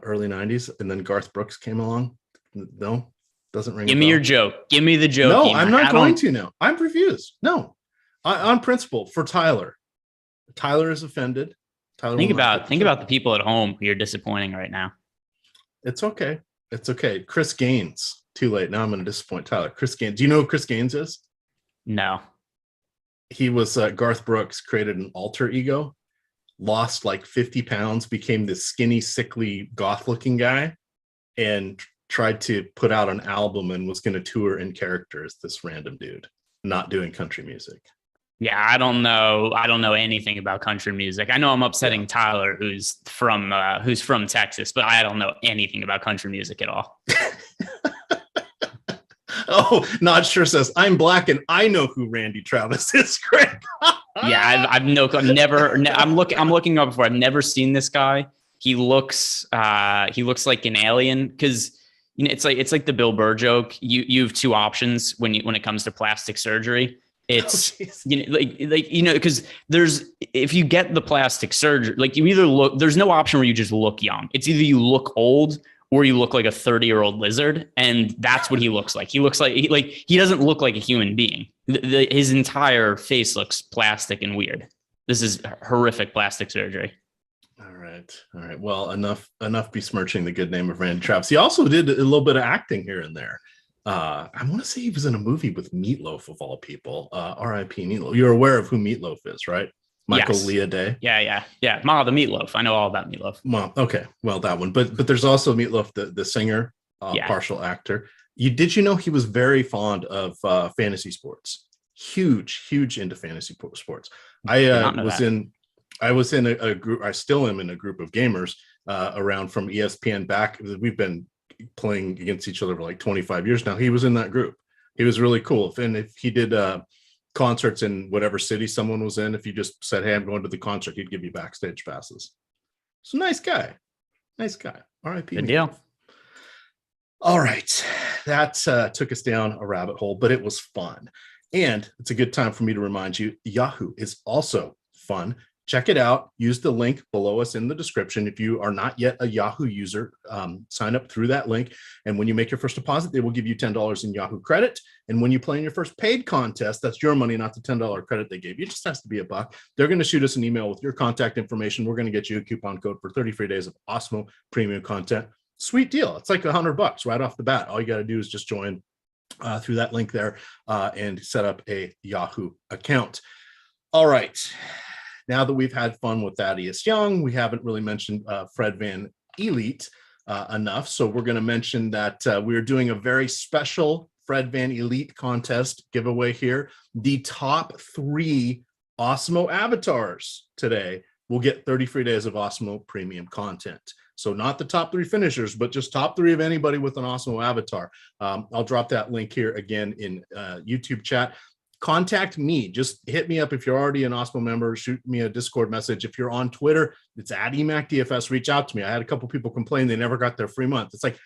early '90s, and then Garth Brooks came along. No, doesn't ring. Give me your joke. Give me the joke. No, I'm not going to now. I'm refused. No, on principle for Tyler. Tyler is offended. Tyler, think about the people at home who you're disappointing right now. It's okay. It's okay. Chris Gaines. Too late. Now I'm going to disappoint Tyler. Chris Gaines. Do you know who Chris Gaines is? No. He was Garth Brooks, created an alter ego, lost like 50 pounds, became this skinny, sickly, goth-looking guy, and tried to put out an album and was going to tour in character as this random dude, not doing country music. Yeah, I don't know anything about country music. I know I'm upsetting Tyler, who's from Texas, but I don't know anything about country music at all. Oh, Not Sure says, I'm black and I know who Randy Travis is, Greg. Yeah, I'm looking up before. I've never seen this guy. He looks like an alien, because it's like the Bill Burr joke. You have two options when it comes to plastic surgery. It's because if you get the plastic surgery, like you either look, there's no option where you just look young. It's either you look old or you look like a 30-year-old lizard, and that's what he looks like. He looks like he doesn't look like a human being. His entire face looks plastic and weird. This is horrific plastic surgery. All right. Well, enough besmirching the good name of Randy Travis. He also did a little bit of acting here and there. I want to say he was in a movie with Meatloaf, of all people. R.I.P. Meatloaf. You're aware of who Meatloaf is, right? Michael Leah Day. Yeah. Ma, the Meatloaf. I know all about Meatloaf. Well, okay. Well, that one. But there's also Meatloaf, the singer, partial actor. Did you know he was very fond of fantasy sports? Huge into fantasy sports. I was in a group. I still am in a group of gamers around from ESPN back. We've been playing against each other for like 25 years now. He was in that group. He was really cool. And if he did concerts in whatever city someone was in, if you just said, hey, I'm going to the concert, he'd give you backstage passes. So nice guy. R.I.P. Good deal. All right. That took us down a rabbit hole, but it was fun. And it's a good time for me to remind you, Yahoo is also fun. Check it out. Use the link below us in the description. If you are not yet a Yahoo user, sign up through that link. And when you make your first deposit, they will give you $10 in Yahoo credit. And when you play in your first paid contest, that's your money, not the $10 credit they gave you. It just has to be $1. They're going to shoot us an email with your contact information. We're going to get you a coupon code for 30 free days of Awesemo premium content. Sweet deal. It's like $100 right off the bat. All you got to do is just join through that link there and set up a Yahoo account. All right. Now that we've had fun with Thaddeus Young, we haven't really mentioned Fred Van Elite enough. So we're going to mention that we're doing a very special Fred Van Elite contest giveaway here. The top 3 Awesemo avatars today will get 30 free days of Awesemo premium content. So not the top 3 finishers, but just top 3 of anybody with an Awesemo avatar. I'll drop that link here again in YouTube chat. Contact me. Just hit me up if you're already an Awesemo member. Shoot me a Discord message. If you're on Twitter, it's at EMac DFS. Reach out to me. I had a couple people complain they never got their free month. It's like,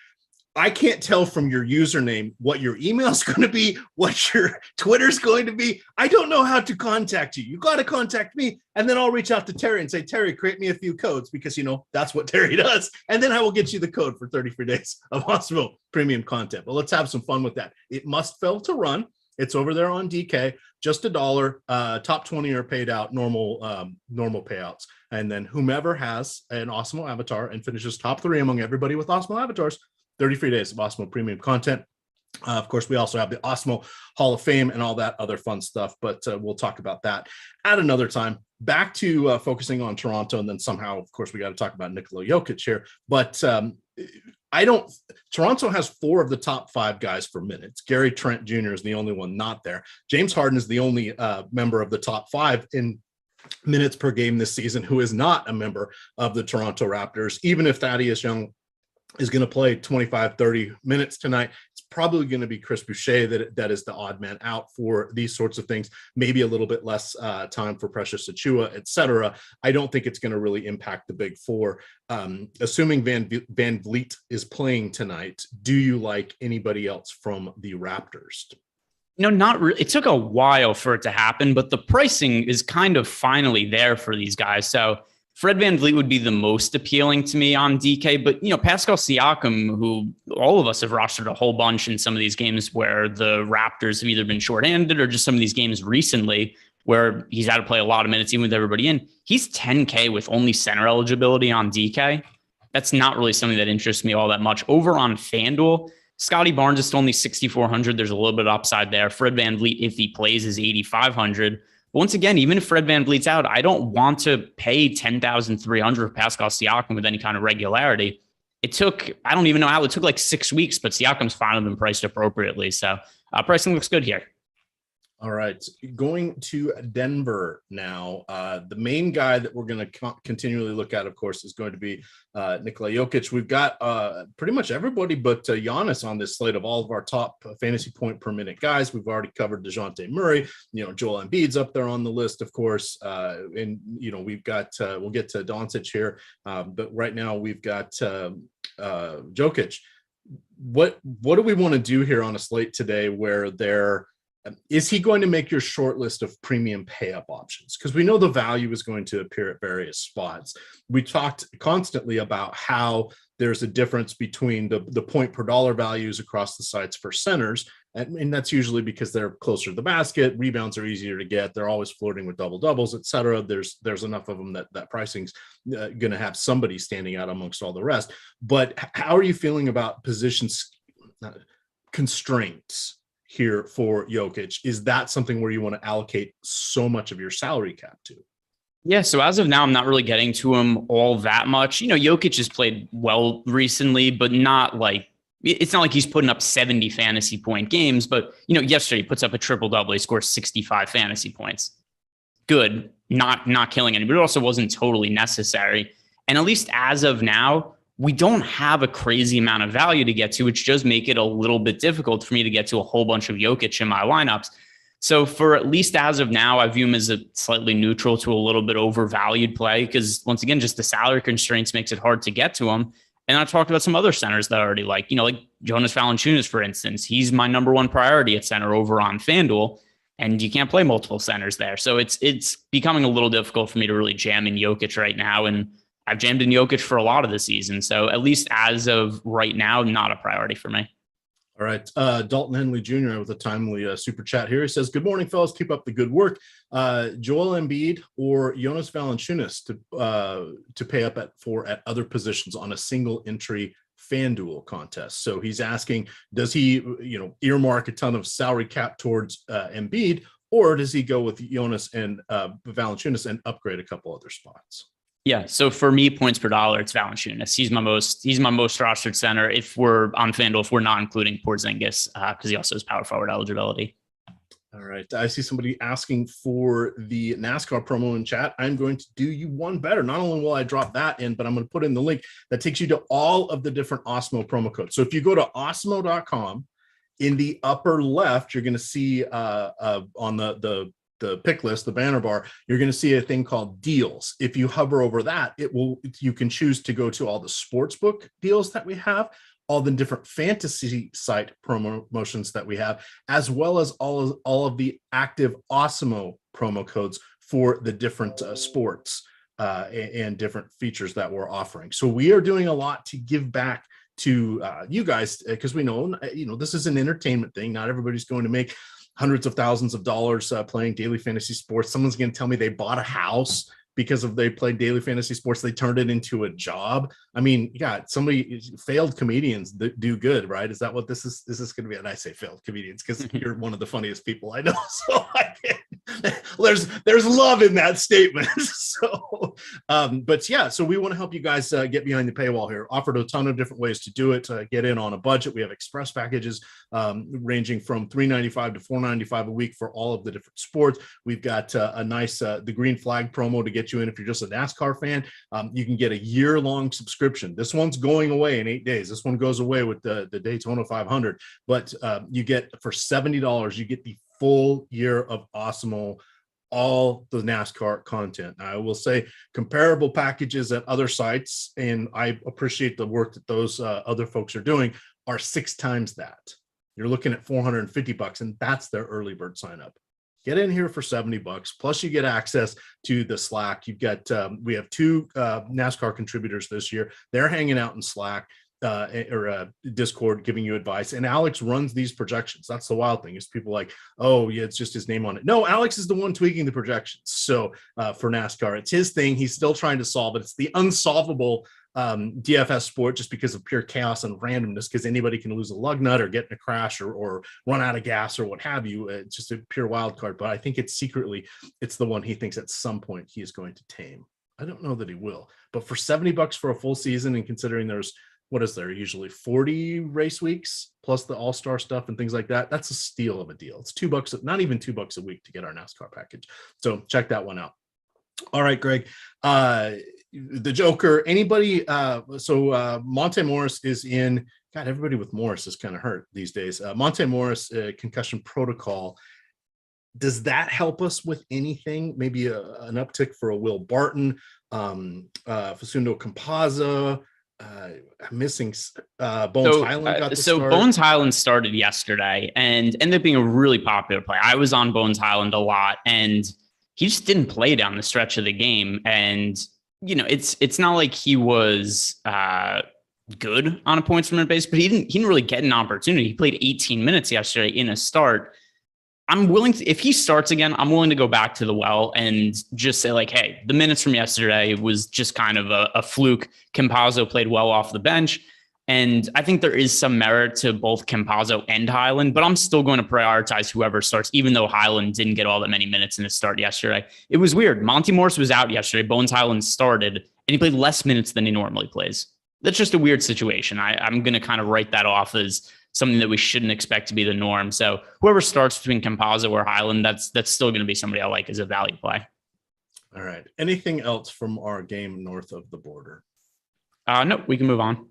I can't tell from your username what your email is going to be, what your Twitter's going to be. I don't know how to contact you. You got to contact me, and then I'll reach out to Terry and say, Terry, create me a few codes, because, that's what Terry does. And then I will get you the code for 30 free days of Awesemo premium content. But let's have some fun with that. It must fail to run. It's over there on DK, just $1. Top 20 are paid out, normal payouts. And then whomever has an Awesemo avatar and finishes top 3 among everybody with Awesemo avatars, 30 free days of Awesemo premium content. Of course, we also have the Awesemo Hall of Fame and all that other fun stuff, but we'll talk about that at another time. Back to focusing on Toronto, and then somehow, of course, we got to talk about Nikola Jokic here. But Toronto has 4 of the top 5 guys for minutes. Gary Trent Jr. is the only one not there. James Harden is the only member of the top 5 in minutes per game this season who is not a member of the Toronto Raptors. Even if Thaddeus Young is going to play 25, 30 minutes tonight, it's probably going to be Chris Boucher that is the odd man out for these sorts of things. Maybe a little bit less time for Precious Achiuwa, etc. I don't think it's going to really impact the big four. Assuming Van Vliet is playing tonight, do you like anybody else from the Raptors? No, not really. It took a while for it to happen, but the pricing is kind of finally there for these guys. So Fred VanVleet would be the most appealing to me on DK, but Pascal Siakam, who all of us have rostered a whole bunch in some of these games where the Raptors have either been shorthanded or just some of these games recently where he's had to play a lot of minutes even with everybody in. He's 10K with only center eligibility on DK. That's not really something that interests me all that much. Over on FanDuel, Scotty Barnes is only 6,400. There's a little bit of upside there. Fred VanVleet, if he plays, is 8,500. But once again, even if Fred VanVleet's out, I don't want to pay 10,300 for Pascal Siakam with any kind of regularity. It took, I don't even know how, it took like 6 weeks, but Siakam's finally been priced appropriately. So pricing looks good here. All right, going to Denver now. The main guy that we're going to continually look at, of course, is going to be Nikola Jokic. We've got pretty much everybody but Giannis on this slate of all of our top fantasy point per minute guys. We've already covered DeJounte Murray. Joel Embiid's up there on the list, of course. And, we've got, we'll get to Doncic here. But right now we've got Jokic. What do we want to do here on a slate today where is he going to make your short list of premium pay-up options? Because we know the value is going to appear at various spots. We talked constantly about how there's a difference between the point per dollar values across the sites for centers, and that's usually because they're closer to the basket, rebounds are easier to get, they're always flirting with double-doubles, etc. There's enough of them that pricing's going to have somebody standing out amongst all the rest. But how are you feeling about positions constraints here for Jokic? Is that something where you want to allocate so much of your salary cap to? Yeah, so as of now, I'm not really getting to him all that much. Jokic has played well recently, but not like, it's not like he's putting up 70 fantasy point games, but, yesterday he puts up a triple-double. He scores 65 fantasy points. Good, not killing anybody, but it also wasn't totally necessary. And at least as of now, we don't have a crazy amount of value to get to, which does make it a little bit difficult for me to get to a whole bunch of Jokic in my lineups. So for at least as of now, I view him as a slightly neutral to a little bit overvalued play because once again, just the salary constraints makes it hard to get to him. And I talked about some other centers that I already like, like Jonas Valanciunas, for instance. He's my number one priority at center over on FanDuel, and you can't play multiple centers there. So it's becoming a little difficult for me to really jam in Jokic right now. And I've jammed in Jokic for a lot of the season. So at least as of right now, not a priority for me. All right. Dalton Henley Jr. with a timely super chat here. He says, good morning, fellas. Keep up the good work. Joel Embiid or Jonas Valanciunas to pay up at other positions on a single entry FanDuel contest. So he's asking, does he, earmark a ton of salary cap towards Embiid, or does he go with Jonas and Valanciunas and upgrade a couple other spots? Yeah. So for me, points per dollar, it's Valanciunas. He's my most rostered center. If we're on FanDuel, if we're not including Porzingis, because he also has power forward eligibility. All right. I see somebody asking for the NASCAR promo in chat. I'm going to do you one better. Not only will I drop that in, but I'm going to put in the link that takes you to all of the different Awesemo promo codes. So if you go to awesemo.com, in the upper left, you're going to see on the pick list, the banner bar, you're going to see a thing called deals. If you hover over that, you can choose to go to all the sportsbook deals that we have, all the different fantasy site promotions that we have, as well as all of the active Awesemo promo codes for the different sports and different features that we're offering. So we are doing a lot to give back to you guys, because we know, this is an entertainment thing. Not everybody's going to make hundreds of thousands of dollars playing daily fantasy sports. Someone's going to tell me they bought a house because they played daily fantasy sports. They turned it into a job. I mean, yeah, failed comedians do good, right? Is that what this is going to be? And I say failed comedians because you're one of the funniest people I know. So there's love in that statement. So, but yeah, so we want to help you guys get behind the paywall here. Offered a ton of different ways to do it. Get in on a budget. We have express packages ranging from $3.95 to $4.95 a week for all of the different sports. We've got a nice the green flag promo to get you in if you're just a NASCAR fan. You can get a year-long subscription. This one's going away in 8 days. This one goes away with the Daytona 500, but you get for $70, you get the full year of Awesemo, all the NASCAR content. I will say comparable packages at other sites, and I appreciate the work that those other folks are doing, are 6 times that. You're looking at $450, and that's their early bird sign up. Get in here for $70, plus you get access to the Slack. You've got we have 2 NASCAR contributors this year. They're hanging out in Slack. Or Discord giving you advice, and Alex runs these projections. That's the wild thing, is people like, oh yeah, it's just his name on it. No, Alex is the one tweaking the projections. So for NASCAR, it's his thing. He's still trying to solve it. It's the unsolvable DFS sport, just because of pure chaos and randomness, because anybody can lose a lug nut or get in a crash or run out of gas or what have you. It's just a pure wild card, but I think it's the one he thinks at some point he is going to tame. I don't know that he will, but for $70 for a full season, and considering there's, what is there, usually 40 race weeks plus the all-star stuff and things like that, that's a steal of a deal. It's $2, not even $2 a week to get our NASCAR package. So check that one out. All right, Greg, the Joker, anybody, Monte Morris is in, God, everybody with Morris is kind of hurt these days. Monte Morris, concussion protocol. Does that help us with anything? Maybe an uptick for a Will Barton, Facundo Campazzo, I'm missing Bones Highland got the start. Bones Highland started yesterday and ended up being a really popular play. I was on Bones Highland a lot, and he just didn't play down the stretch of the game. And it's not like he was good on a points per minute basis, but he didn't really get an opportunity. He played 18 minutes yesterday in a start. I'm willing to, if he starts again, I'm willing to go back to the well and just say, like, hey, the minutes from yesterday was just kind of a fluke. Campazzo played well off the bench. And I think there is some merit to both Campazzo and Highland, but I'm still going to prioritize whoever starts, even though Highland didn't get all that many minutes in his start yesterday. It was weird. Monty Morris was out yesterday. Bones Highland started, and he played less minutes than he normally plays. That's just a weird situation. I'm going to kind of write that off as something that we shouldn't expect to be the norm. So whoever starts between Campazzo or Highland, that's still going to be somebody I like as a value play. All right. Anything else from our game north of the border? No, we can move on.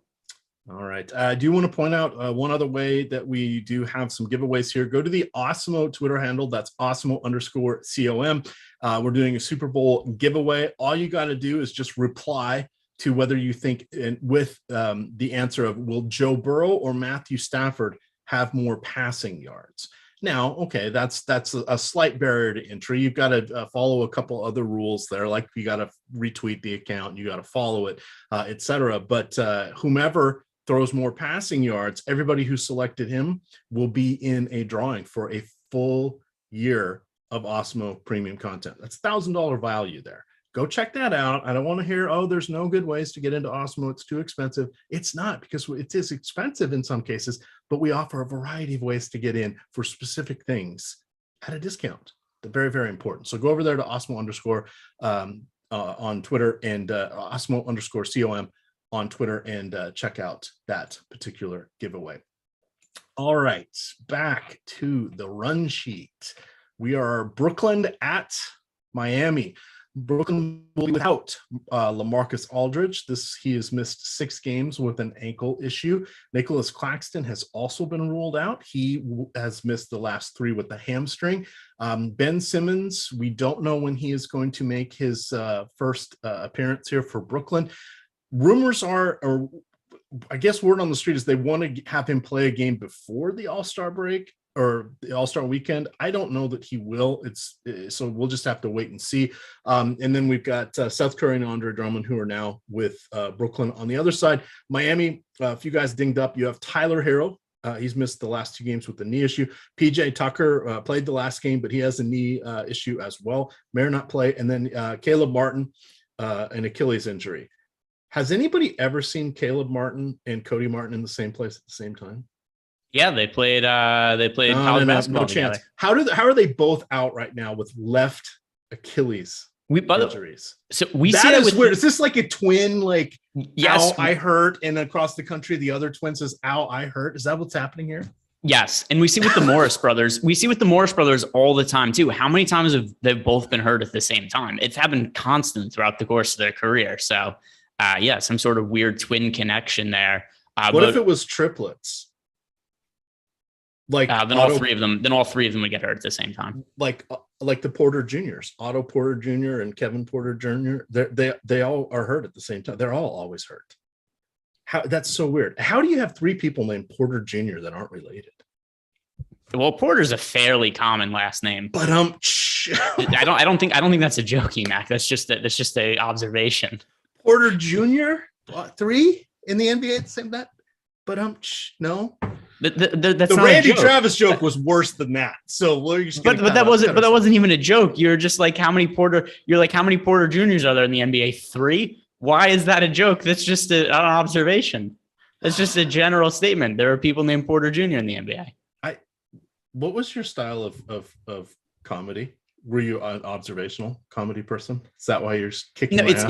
All right. I do want to point out one other way that we do have some giveaways here. Go to the Awesemo Twitter handle. That's Awesemo_COM. We're doing a Super Bowl giveaway. All you got to do is just reply to whether you think with the answer of, will Joe Burrow or Matthew Stafford have more passing yards? Now, okay, that's a slight barrier to entry. You've got to follow a couple other rules there, like you got to retweet the account, you got to follow it, etc. But whomever throws more passing yards, everybody who selected him will be in a drawing for a full year of Awesemo premium content. That's $1,000 value there. Go check that out. I don't want to hear, oh, there's no good ways to get into Awesemo. It's too expensive. It's not, because it is expensive in some cases, but we offer a variety of ways to get in for specific things at a discount. They're very, very important. So go over there to Awesemo_ on Twitter and Awesemo_COM on Twitter and check out that particular giveaway. All right, back to the run sheet. We are Brooklyn at Miami. Brooklyn will be without LaMarcus Aldridge. He has missed 6 games with an ankle issue. Nicholas Claxton has also been ruled out. He has missed the last 3 with the hamstring. Ben Simmons, we don't know when he is going to make his first appearance here for Brooklyn. Rumors are, or I guess word on the street is, they want to have him play a game before the All-Star break or the All-Star weekend. I don't know that he will. So we'll just have to wait and see. And then we've got Seth Curry and Andre Drummond, who are now with Brooklyn. On the other side, Miami, if you guys dinged up, you have Tyler Herro. He's missed the last 2 games with the knee issue. PJ Tucker played the last game, but he has a knee issue as well. May or not play. And then Caleb Martin, an Achilles injury. Has anybody ever seen Caleb Martin and Cody Martin in the same place at the same time? Yeah, they played college basketball together. Chance. How are they both out right now with left Achilles injuries? So we that see that is weird. Is this like a twin? Like, yes, ow, I hurt, and across the country, the other twin says, "Ow, I hurt." Is that what's happening here? Yes, and we see with the Morris brothers. We see with the Morris brothers all the time too. How many times have they both been hurt at the same time? It's happened constant throughout the course of their career. So, yeah, some sort of weird twin connection there. What if it was triplets? Like then all three of them would get hurt at the same time. Like the Porter Juniors, Otto Porter Jr. and Kevin Porter Jr. They all are hurt at the same time. They're all always hurt. That's so weird. How do you have three people named Porter Jr. that aren't related? Well, Porter's a fairly common last name. But I don't think that's a joke, EMac. That's just a observation. Porter Jr. 3 in the NBA at the same time. But no. That's the Randy Travis joke was worse than that. So but that wasn't even a joke. You're just like, how many Porter Juniors are there in the NBA? 3? Why is that a joke? That's just an observation. That's just a general statement. There are people named Porter Jr. in the NBA. What was your style of comedy? Were you an observational comedy person? Is that why you're kicking my ass?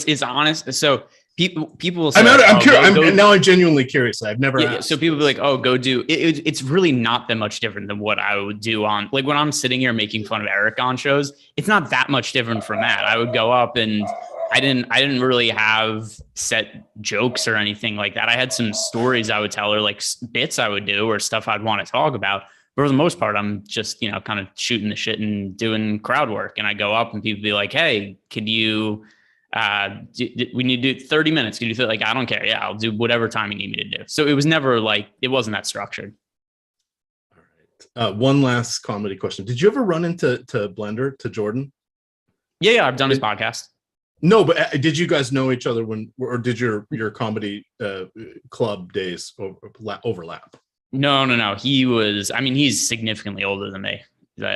It's honest. So people will say, I'm curious. Now I'm genuinely curious. I've never asked. So people be like, oh, go do it. It's really not that much different than what I would do on, like, when I'm sitting here making fun of Eric on shows. It's not that much different from that. I would go up and I didn't really have set jokes or anything like that. I had some stories I would tell, or like bits I would do, or stuff I'd want to talk about. But for the most part, I'm just, kind of shooting the shit and doing crowd work. And I go up and people be like, hey, could you, we need to do 30 minutes. Could you feel like, I don't care. Yeah, I'll do whatever time you need me to do. So it was never like, it wasn't that structured. All right. One last comedy question. Did you ever run into Blender, to Jordan? Yeah. I've done his podcast. No, but did you guys know each other or did your comedy club days overlap? No. He's significantly older than me.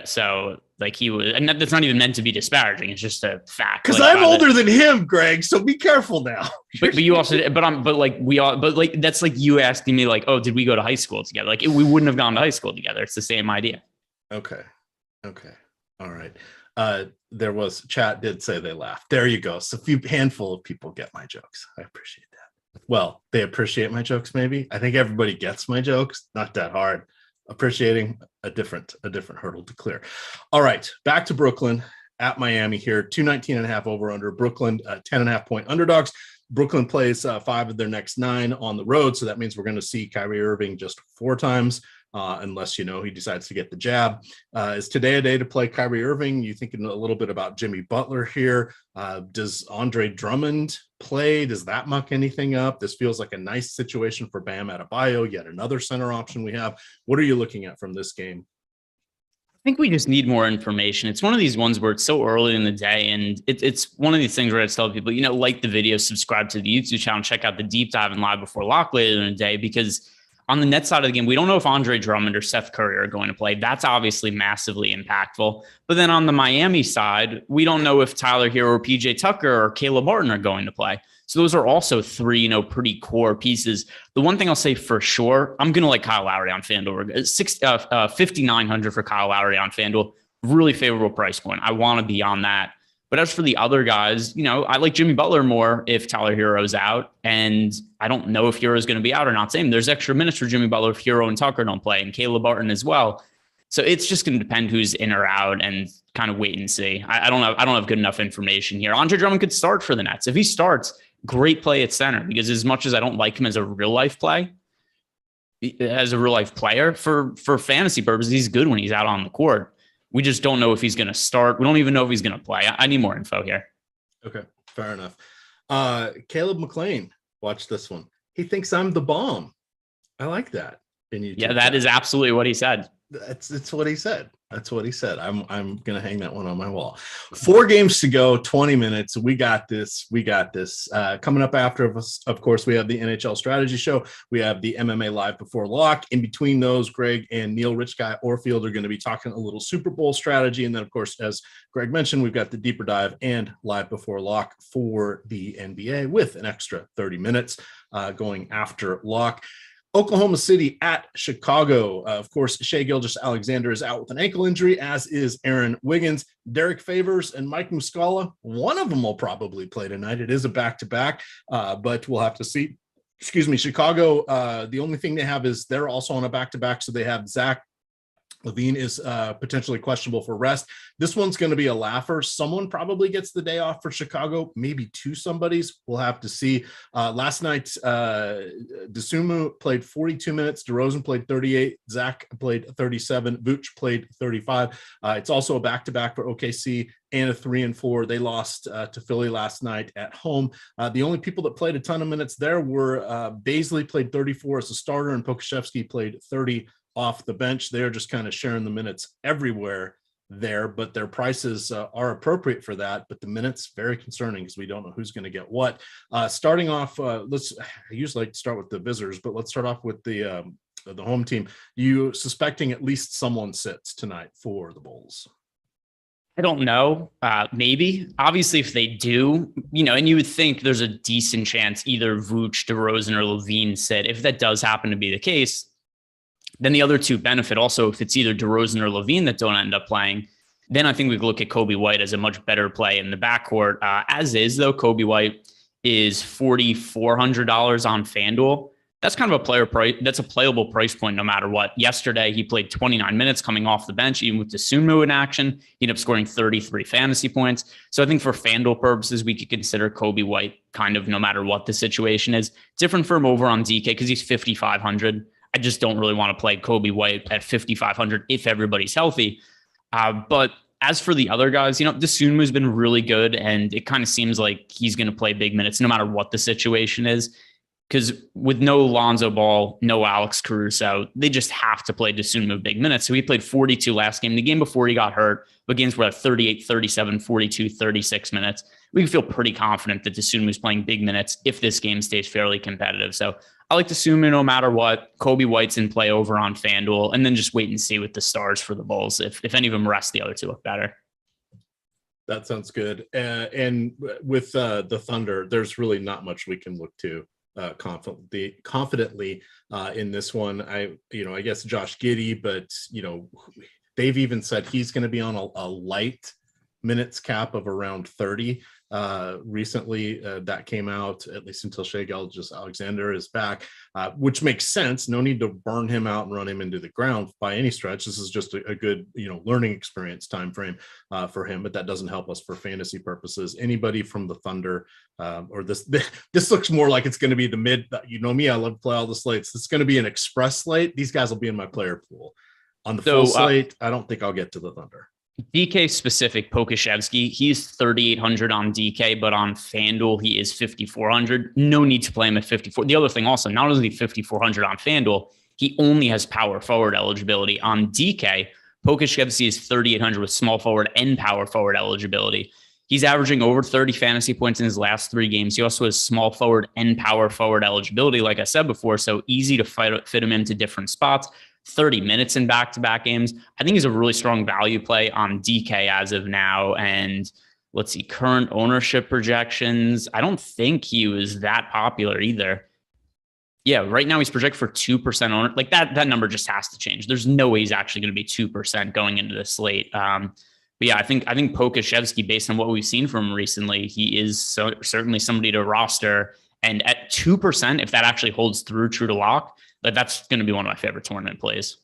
So like he was, and that's not even meant to be disparaging. It's just a fact. Because I'm older than him, Greg. So be careful now. But you also, that's like you asking me like, oh, did we go to high school together? Like we wouldn't have gone to high school together. It's the same idea. Okay. All right. There was chat did say they laughed. There you go. So handful of people get my jokes. I appreciate that. Well, they appreciate my jokes. Maybe I think everybody gets my jokes. Not that hard. Appreciating a different hurdle to clear. All right, back to Brooklyn at Miami here. 219.5 over under. Brooklyn 10.5 point underdogs. Brooklyn plays 5 of their next 9 on the road, so that means we're going to see Kyrie Irving just 4 times. Unless, he decides to get the jab. Is today a day to play Kyrie Irving? You thinking a little bit about Jimmy Butler here? Does Andre Drummond play? Does that muck anything up? This feels like a nice situation for Bam Adebayo, yet another center option we have. What are you looking at from this game? I think we just need more information. It's one of these ones where it's so early in the day, and it's one of these things where I tell people, like the video, subscribe to the YouTube channel, check out the deep dive and live before lock later in the day, because on the net side of the game, we don't know if Andre Drummond or Seth Curry are going to play. That's obviously massively impactful. But then on the Miami side, we don't know if Tyler Hero or PJ Tucker or Caleb Martin are going to play. So those are also 3, pretty core pieces. The one thing I'll say for sure, I'm going to like Kyle Lowry on FanDuel. 5,900 for Kyle Lowry on FanDuel. Really favorable price point. I want to be on that. But as for the other guys, I like Jimmy Butler more if Tyler Hero's out. And I don't know if Hero's going to be out or not. Same. There's extra minutes for Jimmy Butler if Hero and Tucker don't play, and Caleb Martin as well. So it's just going to depend who's in or out and kind of wait and see. I don't have good enough information here. Andre Drummond could start for the Nets. If he starts, great play at center, because as much as I don't like him as a real life player, for fantasy purposes, he's good when he's out on the court. We just don't know if he's going to start. We don't even know if he's going to play. I need more info here. Okay, fair enough. Caleb McLean, watch this one. He thinks I'm the bomb. I like that. Yeah, that is absolutely what he said. It's what he said. That's what he said. I'm gonna hang that one on my wall. 4 games to go, 20 minutes. We got this. Coming up after us, of course, we have the NHL strategy show. We have the MMA live before lock. In between those, Greg and Neil Rich Guy Orfield are going to be talking a little Super Bowl strategy. And then, of course, as Greg mentioned, we've got the deeper dive and live before lock for the NBA with an extra 30 minutes going after lock. Oklahoma City at Chicago. Of course, Shai Gilgeous-Alexander is out with an ankle injury, as is Aaron Wiggins. Derek Favors and Mike Muscala, one of them will probably play tonight. It is a back-to-back, but we'll have to see. Excuse me, Chicago, the only thing they have is they're also on a back-to-back, so they have Zach LaVine is potentially questionable for rest. This one's going to be a laugher. Someone probably gets the day off for Chicago, maybe two somebodies. We'll have to see. Last night, Dosunmu played 42 minutes. DeRozan played 38. Zach played 37. Vooch played 35. It's also a back-to-back for OKC and a 3-4. They lost to Philly last night at home. The only people that played a ton of minutes there were Baisley played 34 as a starter, and Pokusevski played 30 off the bench. They're just kind of sharing the minutes everywhere there, but their prices are appropriate for that. But the minutes, very concerning because we don't know who's going to get what. Starting off, I usually like to start with the visitors, but let's start off with the home team. You suspecting at least someone sits tonight for the Bulls? I don't know. Maybe. Obviously, if they do, and you would think there's a decent chance either Vooch, DeRozan, or LaVine sit. If that does happen to be the case, then the other two benefit. Also, if it's either DeRozan or LaVine that don't end up playing, then I think we could look at Kobe White as a much better play in the backcourt. As is, though, Kobe White is $4,400 on FanDuel. That's kind of a player price. That's a playable price point no matter what. Yesterday, he played 29 minutes coming off the bench, even with Dosunmu in action. He ended up scoring 33 fantasy points. So I think for FanDuel purposes, we could consider Kobe White kind of no matter what the situation is. Different from over on DK because he's 5,500. I just don't really want to play Kobe White at 5,500 if everybody's healthy. But as for the other guys, Dosunmu has been really good, and it kind of seems like he's going to play big minutes no matter what the situation is. Because with no Lonzo Ball, no Alex Caruso, they just have to play Dosunmu big minutes. So he played 42 last game. The game before he got hurt, but games were at 38, 37, 42, 36 minutes. We can feel pretty confident that Dosunmu is playing big minutes if this game stays fairly competitive. So I like Dosunmu no matter what. Kobe White's in play over on FanDuel, and then just wait and see with the stars for the Bulls. If any of them rest, the other two look better. That sounds good. And with the Thunder, there's really not much we can look to confidently in this one. I guess Josh Giddey, but they've even said he's going to be on a light minutes cap of around 30 recently. That came out, at least until Shai Gilgeous-Alexander is back, which makes sense. No need to burn him out and run him into the ground by any stretch. This is just a good learning experience time frame for him, but that doesn't help us for fantasy purposes. Anybody from the Thunder or this looks more like it's going to be the mid. Me, I love to play all the slates. It's going to be an express slate. These guys will be in my player pool. On the full slate, I don't think I'll get to the Thunder. DK specific, Pokusevski, he's 3,800 on DK, but on FanDuel, he is 5,400. No need to play him at 54. The other thing also, not only 5,400 on FanDuel, he only has power forward eligibility. On DK, Pokusevski is 3,800 with small forward and power forward eligibility. He's averaging over 30 fantasy points in his last 3 games. He also has small forward and power forward eligibility, like I said before, so easy to fit him into different spots. 30 minutes in back-to-back games. I think he's a really strong value play on DK as of now. And let's see, current ownership projections. I don't think he was that popular either. Yeah, right now he's projected for 2% owner. Like that number just has to change. There's no way he's actually going to be 2% going into the slate. But yeah, I think Pokusevski, based on what we've seen from him recently, he is certainly somebody to roster. And at 2%, if that actually holds through true to lock, that's going to be one of my favorite tournament plays.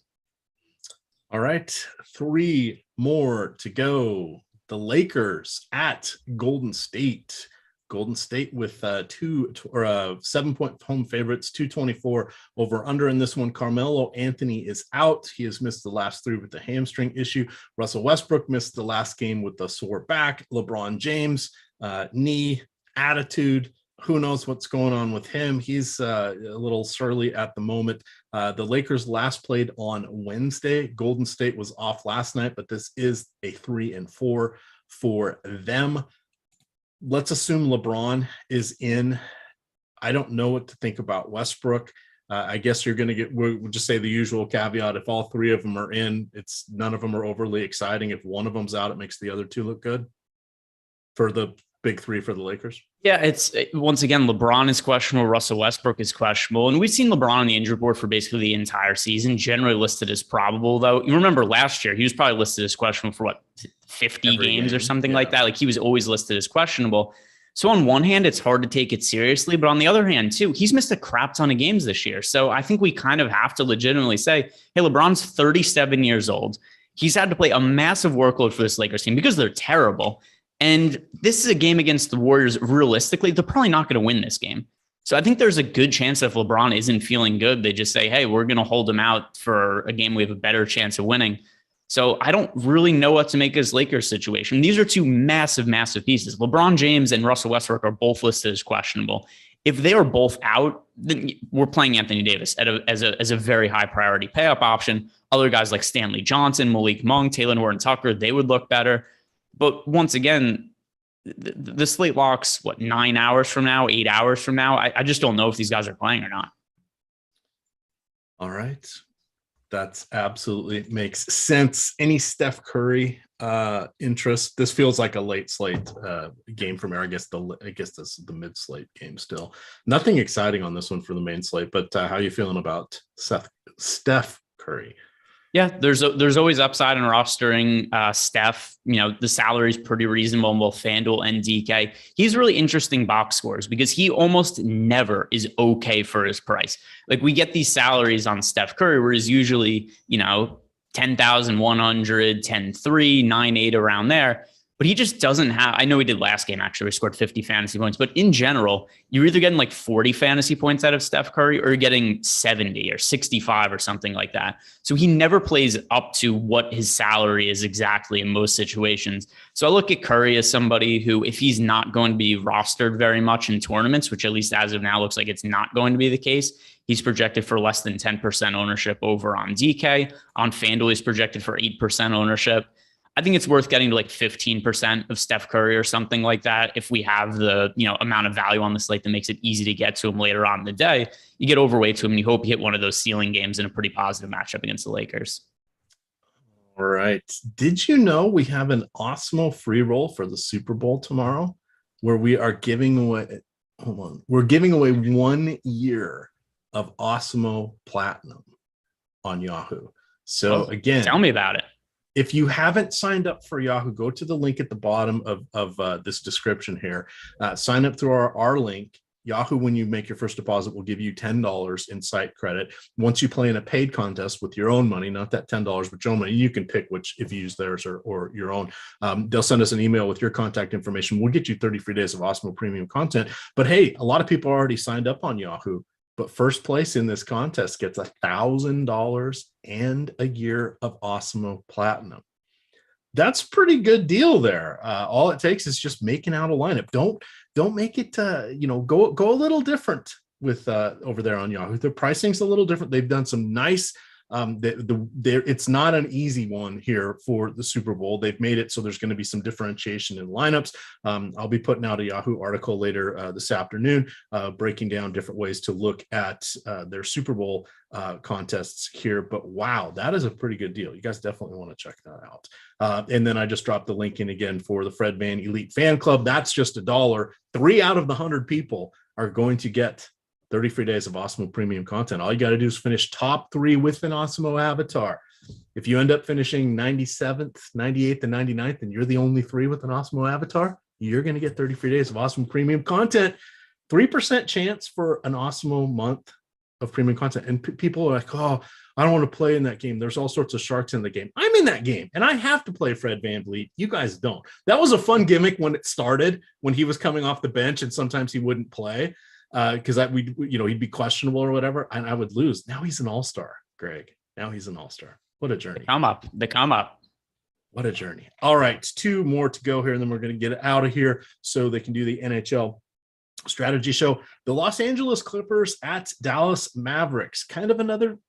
All right. 3 more to go. The Lakers at Golden State. Golden State with 7-point home favorites, 224 over under in this one. Carmelo Anthony is out. He has missed the last 3 with the hamstring issue. Russell Westbrook missed the last game with the sore back. LeBron James, knee, attitude. Who knows what's going on with him? He's a little surly at the moment. The Lakers last played on Wednesday. Golden State was off last night, but this is a 3-4 for them. Let's assume LeBron is in. I don't know what to think about Westbrook. I guess you're going to we'll just say the usual caveat. If all 3 of them are in, none of them are overly exciting. If one of them's out, it makes the other 2 look good for the big three for the Lakers? Yeah, it's once again, LeBron is questionable. Russell Westbrook is questionable. And we've seen LeBron on the injury report for basically the entire season, generally listed as probable, though. You remember last year, he was probably listed as questionable for 50 games or something like that. Like he was always listed as questionable. So on one hand, it's hard to take it seriously. But on the other hand, too, he's missed a crap ton of games this year. So I think we kind of have to legitimately say, hey, LeBron's 37 years old. He's had to play a massive workload for this Lakers team because they're terrible. And this is a game against the Warriors. Realistically, they're probably not going to win this game. So I think there's a good chance that if LeBron isn't feeling good, they just say, hey, we're going to hold him out for a game we have a better chance of winning. So I don't really know what to make of this Lakers situation. These are two massive, massive pieces. LeBron James and Russell Westbrook are both listed as questionable. If they are both out, then we're playing Anthony Davis as a very high priority pay-up option. Other guys like Stanley Johnson, Malik Monk, Taylor Horton-Tucker, they would look better. But once again, the slate locks, 9 hours from now, 8 hours from now? I just don't know if these guys are playing or not. All right. That's absolutely makes sense. Any Steph Curry interest? This feels like a late slate game from here. I guess this is the mid slate game still. Nothing exciting on this one for the main slate, but how are you feeling about Steph Curry? Yeah, there's always upside in rostering Steph. The salary is pretty reasonable in both FanDuel and DK. He's really interesting box scores because he almost never is okay for his price. Like we get these salaries on Steph Curry where he's usually, 10,100, 10,3, 9,8 around there. But he just doesn't have, I know he did last game, actually, he scored 50 fantasy points. But in general, you're either getting like 40 fantasy points out of Steph Curry or you're getting 70 or 65 or something like that. So he never plays up to what his salary is exactly in most situations. So I look at Curry as somebody who, if he's not going to be rostered very much in tournaments, which at least as of now looks like it's not going to be the case, he's projected for less than 10% ownership over on DK. On FanDuel, he's projected for 8% ownership. I think it's worth getting to like 15% of Steph Curry or something like that. If we have the amount of value on the slate that makes it easy to get to him later on in the day, you get overweight to him and you hope you hit one of those ceiling games in a pretty positive matchup against the Lakers. All right. Did you know we have an Awesemo free roll for the Super Bowl tomorrow where we are giving away, we're giving away 1 year of Awesemo Platinum on Yahoo. So again, tell me about it. If you haven't signed up for Yahoo, go to the link at the bottom of this description here. Sign up through our link. Yahoo, when you make your first deposit, will give you $10 in site credit. Once you play in a paid contest with your own money, not that $10, but your own money, you can pick which, if you use theirs or your own. They'll send us an email with your contact information. We'll get you 30 free days of Awesemo premium content. But hey, a lot of people already signed up on Yahoo. But first place in this contest gets $1,000 and a year of Awesemo Platinum. That's a pretty good deal there. All it takes is just making out a lineup. Don't make it go a little different with over there on Yahoo. The pricing's a little different. They've done some nice. It's not an easy one here for the Super Bowl. They've made it so there's going to be some differentiation in lineups. I'll be putting out a Yahoo article later this afternoon, breaking down different ways to look at their Super Bowl contests here. But wow, that is a pretty good deal. You guys definitely want to check that out. And then I just dropped the link in again for the Fred Van Elite Fan Club. That's just $1. 3 out of the 100 people are going to get 30 free days of Awesemo premium content. All you got to do is finish top 3 with an Awesemo avatar. If you end up finishing 97th, 98th, and 99th, and you're the only 3 with an Awesemo avatar, you're going to get 30 free days of Awesemo premium content. 3% chance for an Awesemo month of premium content. And people are like, oh, I don't want to play in that game. There's all sorts of sharks in the game. I'm in that game, and I have to play Fred VanVleet. You guys don't. That was a fun gimmick when it started, when he was coming off the bench, and sometimes he wouldn't play. Because he'd be questionable or whatever, and I would lose. Now he's an all-star, Greg. Now he's an all-star. What a journey. The come up. What a journey. All right, 2 more to go here, and then we're going to get out of here so they can do the NHL strategy show. The Los Angeles Clippers at Dallas Mavericks. Kind of another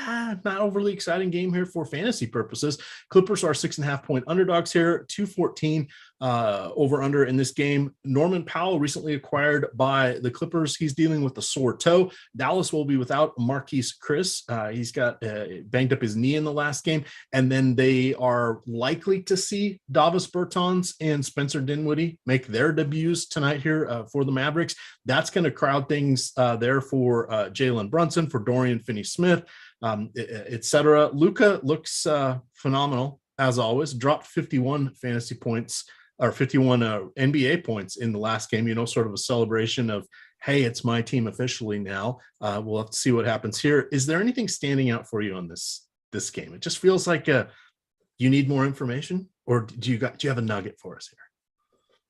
not overly exciting game here for fantasy purposes. Clippers are 6.5-point underdogs here, 214 over under in this game. Norman Powell recently acquired by the Clippers. He's dealing with a sore toe. Dallas will be without Marquise Chris. He's got banged up his knee in the last game. And then they are likely to see Davis Bertans and Spencer Dinwiddie make their debuts tonight here for the Mavericks. That's going to crowd things there for Jalen Brunson, for Dorian Finney-Smith, etc. Luka looks phenomenal as always. Dropped 51 fantasy points or 51 NBA points in the last game. Sort of a celebration of, hey, it's my team officially now. We'll have to see what happens here. Is there anything standing out for you on this game? It just feels like you need more information, or do you have a nugget for us here?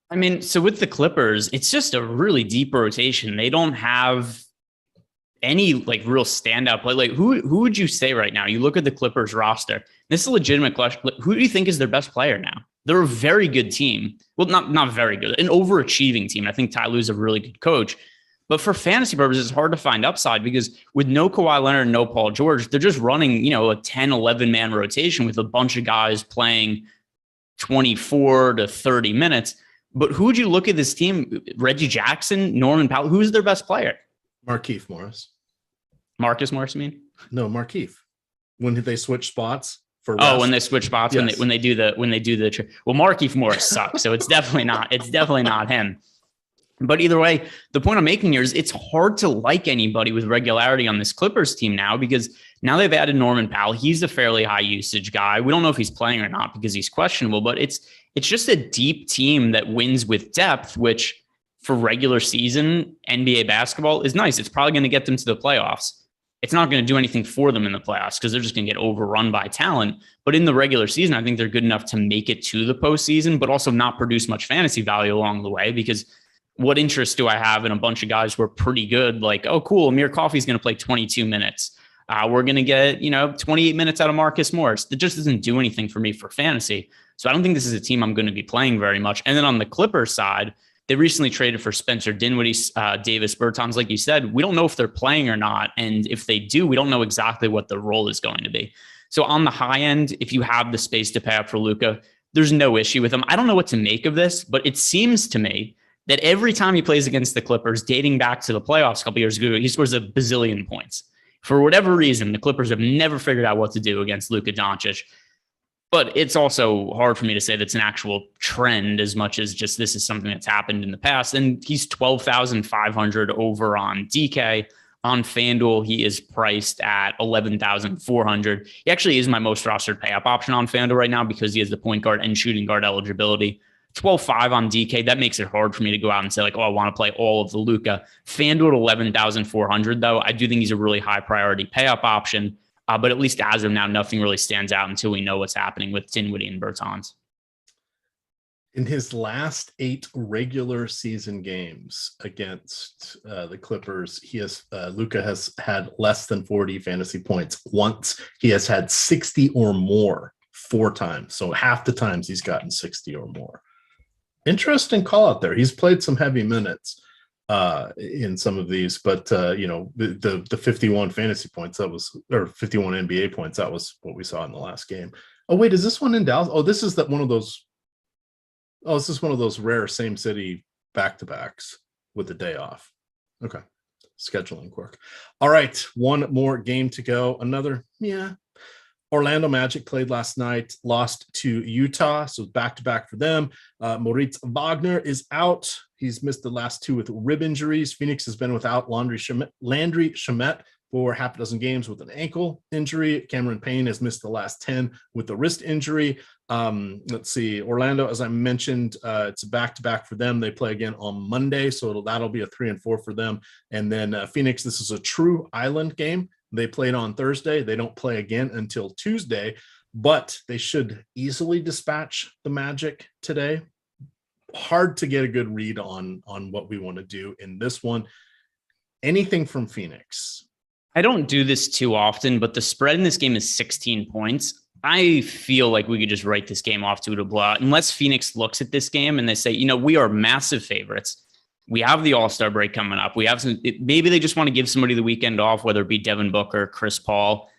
I mean, so with the Clippers, it's just a really deep rotation. They don't have any real standout play. Like who would you say right now? You look at the Clippers roster. This is a legitimate question. Who do you think is their best player now? They're a very good team. Well, not very good, an overachieving team. I think Ty Lue's a really good coach. But for fantasy purposes, it's hard to find upside because with no Kawhi Leonard, no Paul George, they're just running, a 10, 11 man rotation with a bunch of guys playing 24 to 30 minutes. But who would you look at this team? Reggie Jackson, Norman Powell, who's their best player? Markieff Morris. Marcus Morris, you mean? No, Markieff. When did they switch spots? When they switch spots, yes. when they do the well, Markieff Morris sucks, so it's definitely not him. But either way, the point I'm making here is it's hard to like anybody with regularity on this Clippers team now because now they've added Norman Powell. He's a fairly high usage guy. We don't know if he's playing or not because he's questionable, but it's just a deep team that wins with depth, which for regular season NBA basketball is nice. It's probably going to get them to the playoffs. It's not going to do anything for them in the playoffs because they're just going to get overrun by talent. But in the regular season, I think they're good enough to make it to the postseason, but also not produce much fantasy value along the way because what interest do I have in a bunch of guys who are pretty good? Like, oh, cool, Amir Coffey's going to play 22 minutes. We're going to get, 28 minutes out of Marcus Morris. That just doesn't do anything for me for fantasy. So I don't think this is a team I'm going to be playing very much. And then on the Clippers side, they recently traded for Spencer Dinwiddie, Davis Bertans, like you said. We don't know if they're playing or not. And if they do, we don't know exactly what the role is going to be. So on the high end, if you have the space to pay up for Luka, there's no issue with him. I don't know what to make of this, but it seems to me that every time he plays against the Clippers, dating back to the playoffs a couple years ago, he scores a bazillion points. For whatever reason, the Clippers have never figured out what to do against Luka Doncic. But it's also hard for me to say that's an actual trend as much as just this is something that's happened in the past. And he's 12,500 over on DK. On FanDuel, he is priced at 11,400. He actually is my most rostered pay up option on FanDuel right now because he has the point guard and shooting guard eligibility. 12.5 on DK. That makes it hard for me to go out and say I want to play all of the Luka. FanDuel at 11,400 though. I do think he's a really high priority pay up option. But at least as of now, nothing really stands out until we know what's happening with Dinwiddie and Bertans. In his last 8 regular season games against the Clippers, Luka has had less than 40 fantasy points once. He has had 60 or more 4 times. So half the times he's gotten 60 or more. Interesting call out there. He's played some heavy minutes in some of these, but the 51 fantasy points or 51 NBA points, that was what we saw in the last game. Oh wait, is this one in Dallas? Oh, this is one of those rare same city back-to-backs with the day off. Okay, scheduling quirk. All right, one more game to go. Orlando Magic played last night, lost to Utah, so back-to-back for them. Moritz Wagner is out. He's missed the last 2 with rib injuries. Phoenix has been without Landry Shamet for half a dozen games with an ankle injury. Cameron Payne has missed the last 10 with the wrist injury. Let's see. Orlando, as I mentioned, it's a back-to-back for them. They play again on Monday, so that'll be a 3-4 for them. And then Phoenix, this is a true island game. They played on Thursday. They don't play again until Tuesday, but they should easily dispatch the Magic today. Hard to get a good read on what we want to do in this one. Anything from Phoenix? I don't do this too often, but the spread in this game is 16 points. I feel like we could just write this game off to a blowout unless Phoenix looks at this game and they say, we are massive favorites. We have the All-Star break coming up. Maybe they just want to give somebody the weekend off, whether it be Devin Booker, Chris Paul.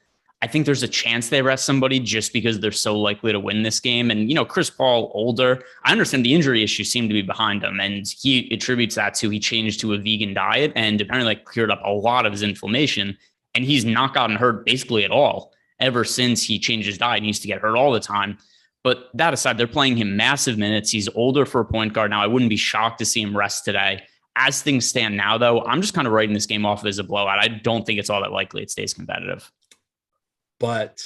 I think there's a chance they rest somebody just because they're so likely to win this game. And, Chris Paul, older, I understand the injury issues seem to be behind him. And he attributes that to he changed to a vegan diet and apparently cleared up a lot of his inflammation. And he's not gotten hurt basically at all ever since he changed his diet. He used to get hurt all the time. But that aside, they're playing him massive minutes. He's older for a point guard now. I wouldn't be shocked to see him rest today. As things stand now, though, I'm just kind of writing this game off as a blowout. I don't think it's all that likely it stays competitive. But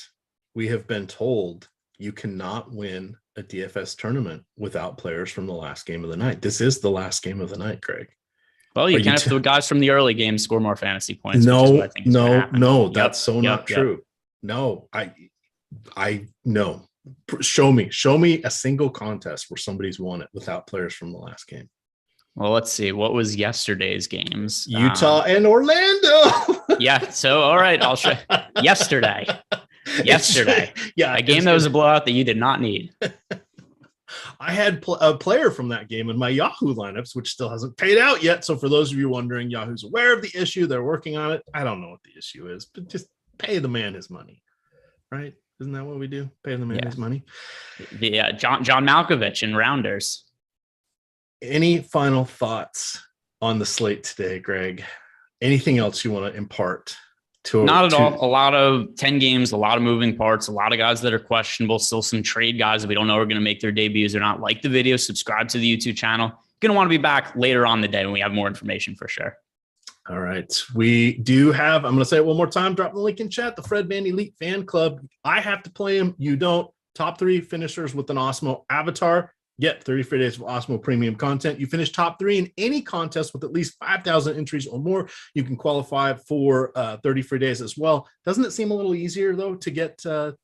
we have been told you cannot win a DFS tournament without players from the last game of the night. This is the last game of the night, Greg. Well, you can have the guys from the early game score more fantasy points. No, That's so not true. No, I no. Show me a single contest where somebody's won it without players from the last game. Well, let's see. What was yesterday's games? Utah and Orlando. Yeah. So, all right. I'll show yesterday. Yeah. A game that was a blowout that you did not need. I had a player from that game in my Yahoo lineups, which still hasn't paid out yet. So for those of you wondering, Yahoo's aware of the issue. They're working on it. I don't know what the issue is, but just pay the man his money, right? Isn't that what we do? Pay the man his money. The John Malkovich and Rounders. Any final thoughts on the slate today, Greg? Anything else you want to impart? Not at all. A lot of 10 games, a lot of moving parts, a lot of guys that are questionable, still some trade guys that we don't know are going to make their debuts or not. Like the video, subscribe to the YouTube channel. Going to want to be back later on the day when we have more information for sure. All right. We do have, I'm going to say it one more time, drop the link in chat, the Fred Van Elite Fan Club. I have to play him. You don't. Top 3 finishers with an Awesemo avatar. Get 30 free days of Awesemo premium content. You finish top 3 in any contest with at least 5,000 entries or more. You can qualify for 30 free days as well. Doesn't it seem a little easier, though, to get a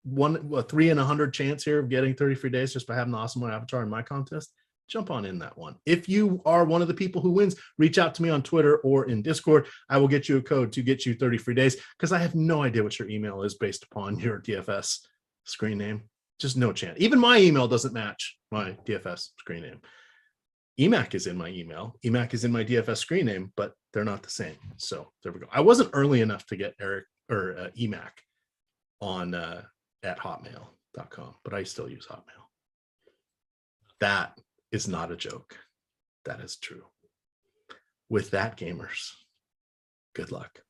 3 in 100 chance here of getting 30 free days just by having the Awesemo avatar in my contest? Jump on in that one. If you are one of the people who wins, reach out to me on Twitter or in Discord. I will get you a code to get you 30 free days because I have no idea what your email is based upon your DFS screen name. Just no chance. Even my email doesn't match my DFS screen name. EMac is in my email. EMac is in my DFS screen name, but they're not the same. So there we go. I wasn't early enough to get Eric or EMac on at hotmail.com, but I still use Hotmail. That is not a joke. That is true. With that, gamers, good luck.